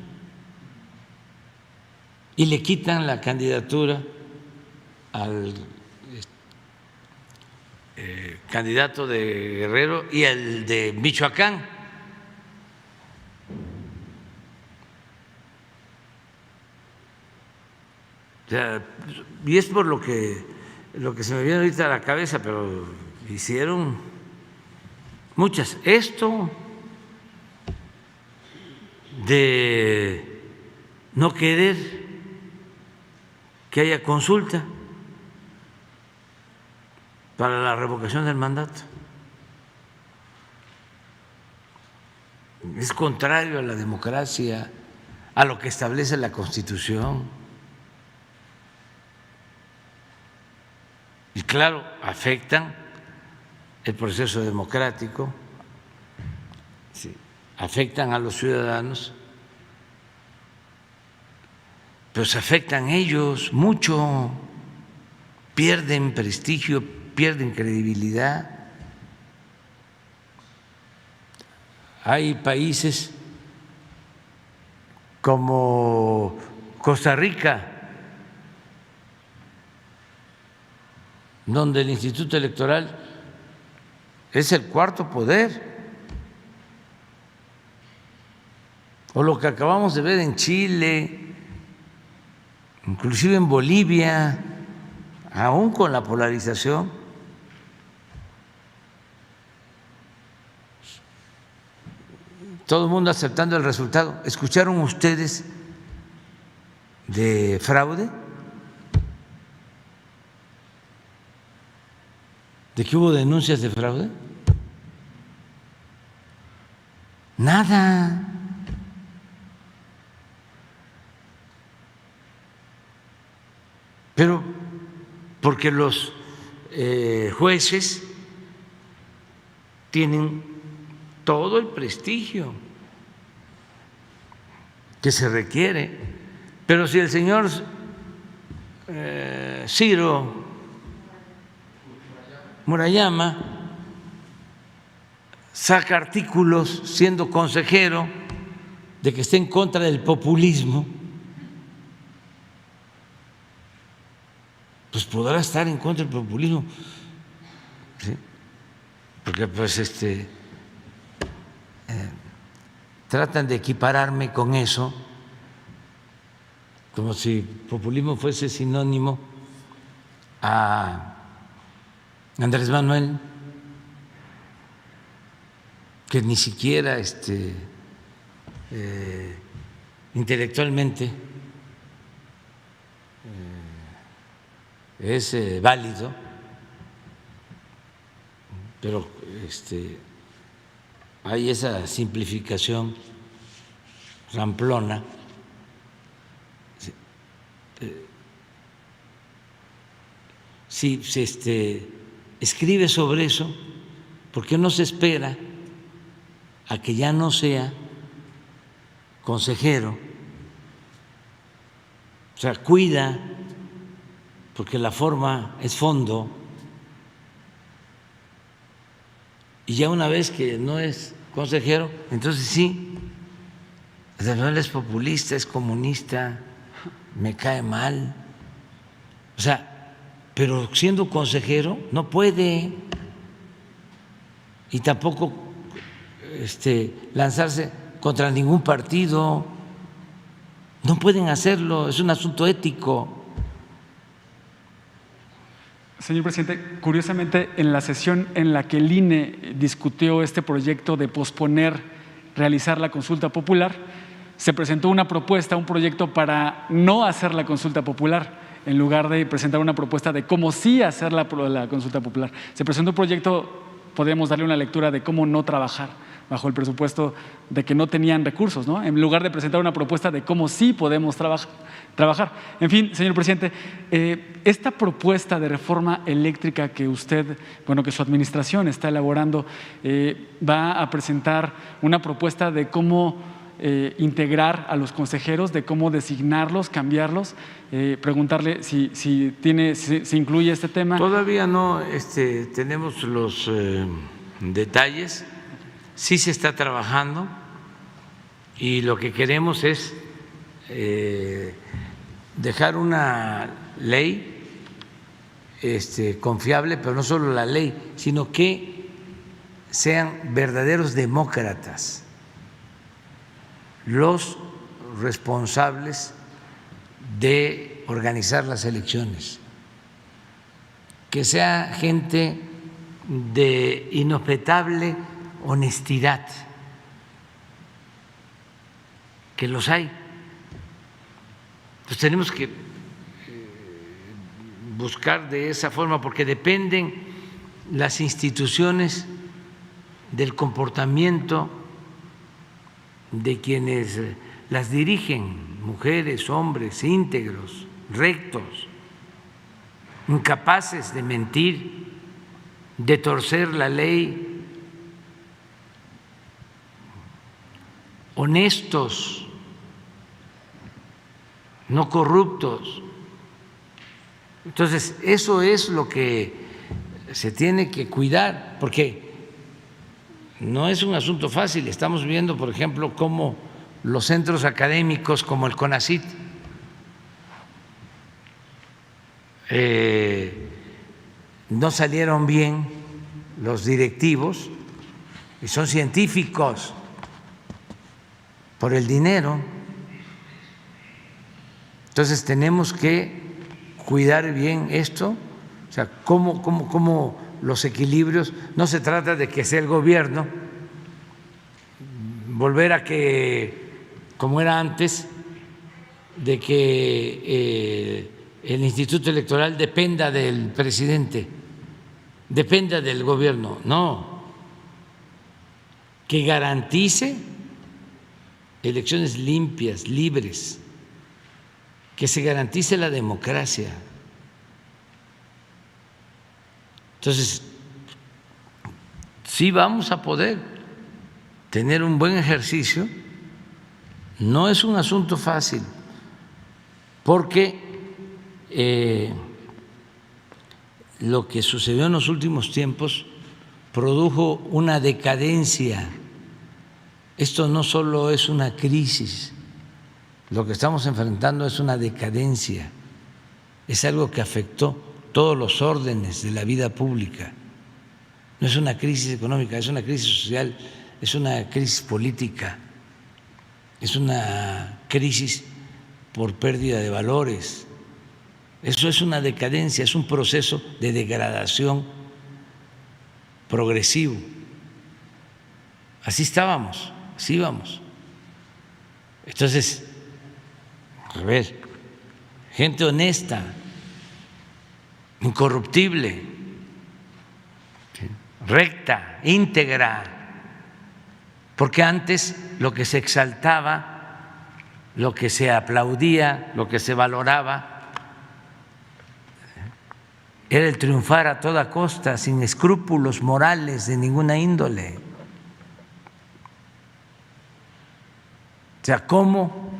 y le quitan la candidatura al candidato de Guerrero y el de Michoacán. O sea, y es por lo que se me viene ahorita a la cabeza, pero hicieron muchas. Esto de no querer que haya consulta para la revocación del mandato es contrario a la democracia, a lo que establece la Constitución. Y claro, afectan el proceso democrático, sí, afectan a los ciudadanos, pero se afectan ellos mucho, pierden prestigio, pierden credibilidad. Hay países como Costa Rica, donde el Instituto Electoral es el cuarto poder, o lo que acabamos de ver en Chile, inclusive en Bolivia, aún con la polarización, todo el mundo aceptando el resultado. ¿Escucharon ustedes de fraude? ¿De que hubo denuncias de fraude? Nada. Pero porque los jueces tienen todo el prestigio que se requiere. Pero si el señor Ciro Murayama saca artículos siendo consejero de que esté en contra del populismo, pues podrá estar en contra del populismo, ¿sí? Porque pues tratan de equipararme con eso, como si populismo fuese sinónimo a Andrés Manuel, que ni siquiera intelectualmente es válido, pero hay esa simplificación ramplona. Si se escribe sobre eso, ¿por qué no se espera a que ya no sea consejero? O sea, cuida, porque la forma es fondo, y ya una vez que no es consejero, entonces sí, Manuel es populista, es comunista, me cae mal. O sea, pero siendo consejero no puede, y tampoco lanzarse contra ningún partido. No pueden hacerlo, es un asunto ético. Señor presidente, curiosamente, en la sesión en la que el INE discutió este proyecto de posponer realizar la consulta popular, se presentó una propuesta, un proyecto para no hacer la consulta popular, en lugar de presentar una propuesta de cómo sí hacer la consulta popular. Se presentó un proyecto, podríamos darle una lectura de cómo no trabajar bajo el presupuesto de que no tenían recursos, ¿no? En lugar de presentar una propuesta de cómo sí podemos trabajar. En fin, señor presidente, esta propuesta de reforma eléctrica que usted, que su administración está elaborando, va a presentar una propuesta de cómo integrar a los consejeros, de cómo designarlos, cambiarlos, preguntarle si incluye este tema. Todavía no tenemos los detalles. Sí se está trabajando y lo que queremos es dejar una ley confiable, pero no solo la ley, sino que sean verdaderos demócratas los responsables de organizar las elecciones, que sea gente de inobjetable honestidad, que los hay. Pues tenemos que buscar de esa forma, porque dependen las instituciones del comportamiento de quienes las dirigen, mujeres, hombres, íntegros, rectos, incapaces de mentir, de torcer la ley, honestos, no corruptos. Entonces, eso es lo que se tiene que cuidar, porque no es un asunto fácil. Estamos viendo, por ejemplo, cómo los centros académicos como el CONACYT no salieron bien los directivos, y son científicos, por el dinero. Entonces tenemos que cuidar bien esto, o sea, cómo los equilibrios. No se trata de que sea el gobierno, volver a que, como era antes, de que el Instituto Electoral dependa del presidente, dependa del gobierno. No, que garantice elecciones limpias, libres, que se garantice la democracia. Entonces, sí vamos a poder tener un buen ejercicio. No es un asunto fácil, porque lo que sucedió en los últimos tiempos produjo una decadencia Esto no solo es una crisis, lo que estamos enfrentando es una decadencia, es algo que afectó todos los órdenes de la vida pública. No es una crisis económica, es una crisis social, es una crisis política, es una crisis por pérdida de valores. Eso es una decadencia, es un proceso de degradación progresivo. Así estábamos, así íbamos. Entonces, a ver, gente honesta, incorruptible, recta, íntegra, porque antes lo que se exaltaba, lo que se aplaudía, lo que se valoraba, era el triunfar a toda costa, sin escrúpulos morales de ninguna índole. O sea, ¿cómo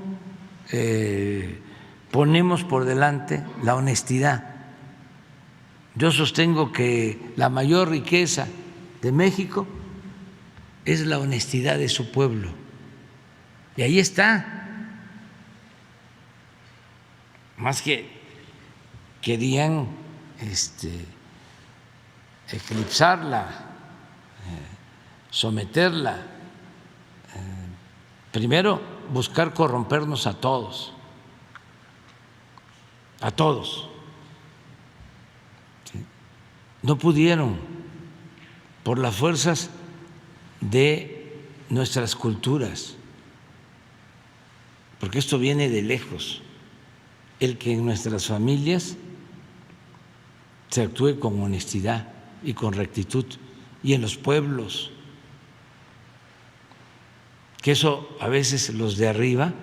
ponemos por delante la honestidad? Yo sostengo que la mayor riqueza de México es la honestidad de su pueblo. Y ahí está. Más que querían eclipsarla, someterla, primero buscar corrompernos a todos, ¿sí? No pudieron por las fuerzas de nuestras culturas, porque esto viene de lejos, el que en nuestras familias se actúe con honestidad y con rectitud, y en los pueblos, que eso a veces los de arriba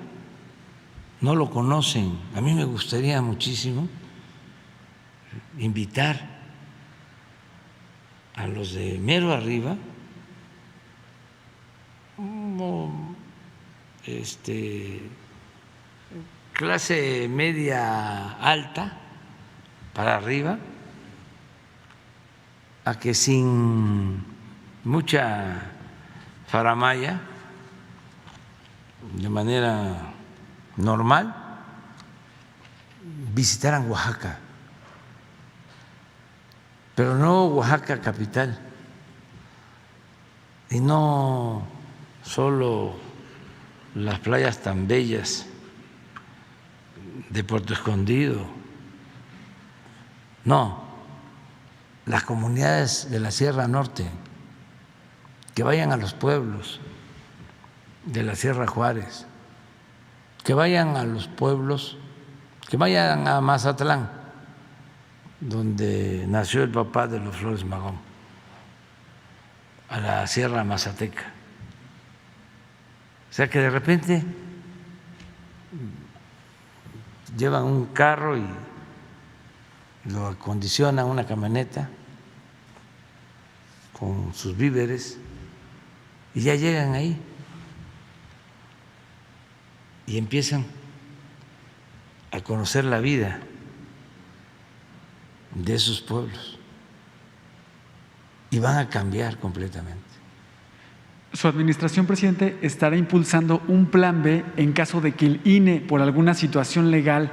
no lo conocen. A mí me gustaría muchísimo invitar a los de mero arriba, como clase media alta para arriba, a que sin mucha faramaya, de manera normal, visitaran Oaxaca, pero no Oaxaca capital, y no solo las playas tan bellas de Puerto Escondido, no, las comunidades de la Sierra Norte, que vayan a los pueblos de la Sierra Juárez, que vayan a los pueblos, que vayan a Mazatlán, donde nació el papá de los Flores Magón, a la Sierra Mazateca. O sea que de repente llevan un carro y lo acondicionan, una camioneta con sus víveres, y ya llegan ahí y empiezan a conocer la vida de esos pueblos y van a cambiar completamente. Su administración, presidente, estará impulsando un plan B en caso de que el INE, por alguna situación legal,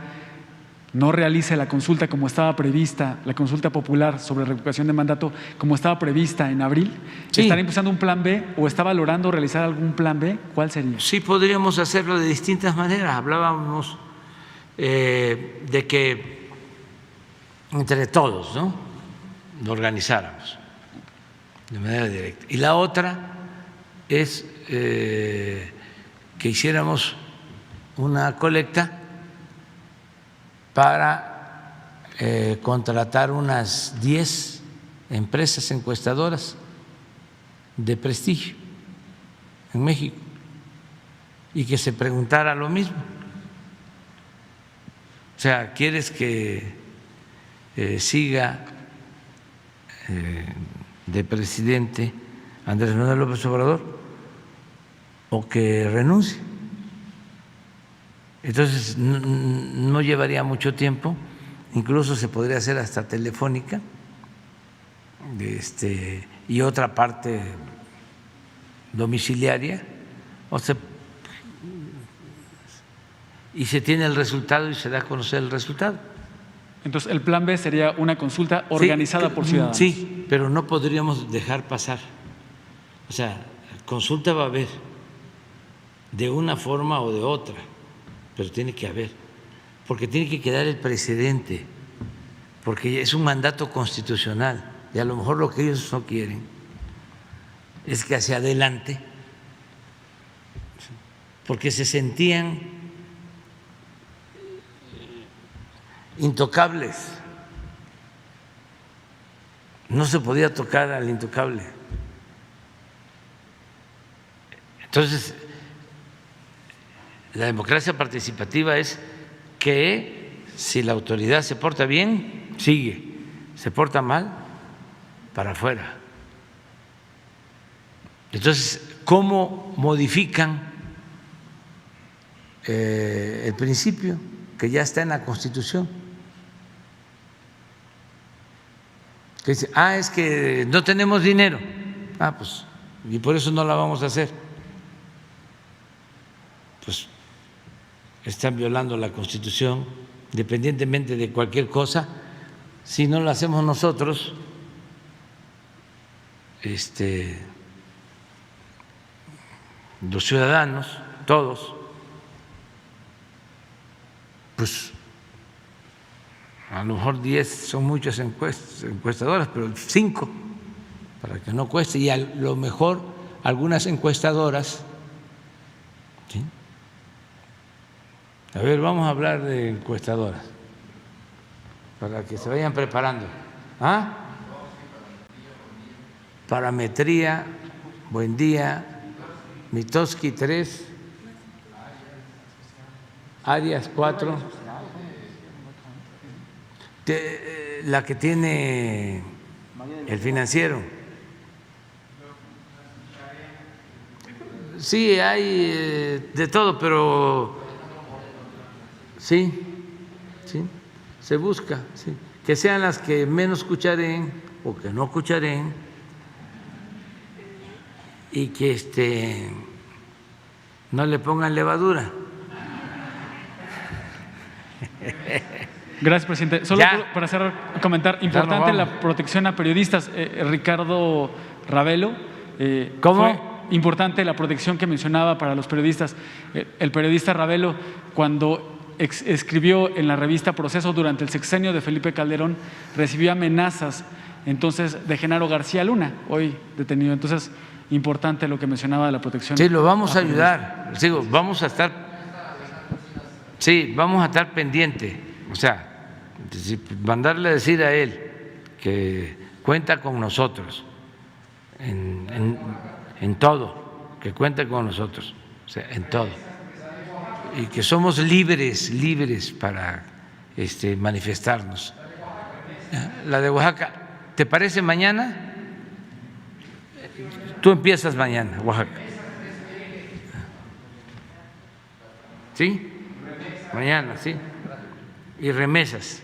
no realice la consulta como estaba prevista, la consulta popular sobre revocación de mandato como estaba prevista en abril. Sí. ¿Estará impulsando un plan B o está valorando realizar algún plan B? ¿Cuál sería? Sí, podríamos hacerlo de distintas maneras. Hablábamos de que entre todos, ¿no?, lo organizáramos de manera directa. Y la otra es que hiciéramos una colecta para contratar unas 10 empresas encuestadoras de prestigio en México y que se preguntara lo mismo. O sea, ¿quieres que siga de presidente Andrés Manuel López Obrador o que renuncie? Entonces no llevaría mucho tiempo, incluso se podría hacer hasta telefónica, y otra parte domiciliaria, O sea, y se tiene el resultado y se da a conocer el resultado. Entonces, el plan B sería una consulta organizada Sí, por ciudadanos. Sí, pero no podríamos dejar pasar. O sea, consulta va a haber de una forma o de otra, pero tiene que haber, porque tiene que quedar el precedente, porque es un mandato constitucional y a lo mejor lo que ellos no quieren es que hacia adelante, porque se sentían intocables, no se podía tocar al intocable. Entonces, la democracia participativa es que si la autoridad se porta bien, sigue, se porta mal, para afuera. Entonces, ¿cómo modifican el principio que ya está en la Constitución? Que dice, es que no tenemos dinero. Pues, y por eso no la vamos a hacer. Pues están violando la Constitución, independientemente de cualquier cosa. Si no lo hacemos nosotros, los ciudadanos, todos, pues a lo mejor 10 son muchas encuestadoras, pero 5, para que no cueste, y a lo mejor algunas encuestadoras, ¿sí? A ver, vamos a hablar de encuestadoras, para que se vayan preparando. Parametría, Buen Día, Mitoski 3, Arias 4, la que tiene El Financiero. Sí, hay de todo, pero sí, se busca, sí, que sean las que menos cuchareen o que no cuchareen y que no le pongan levadura. Gracias, presidente. Solo Ya. para cerrar, comentar, importante la protección a periodistas. Ricardo Ravelo. ¿Cómo? Fue importante la protección que mencionaba para los periodistas. El periodista Ravelo, cuando escribió en la revista Proceso durante el sexenio de Felipe Calderón, recibió amenazas entonces de Genaro García Luna, hoy detenido. Entonces, importante lo que mencionaba de la protección. Sí, lo vamos a ayudar. Digo, vamos a estar pendiente. O sea, mandarle a decir a él que cuenta con nosotros en todo, que cuenta con nosotros, o sea, en todo, y que somos libres para manifestarnos. La de Oaxaca, ¿te parece mañana? Tú empiezas mañana, Oaxaca. ¿Sí? Mañana, sí. Y remesas.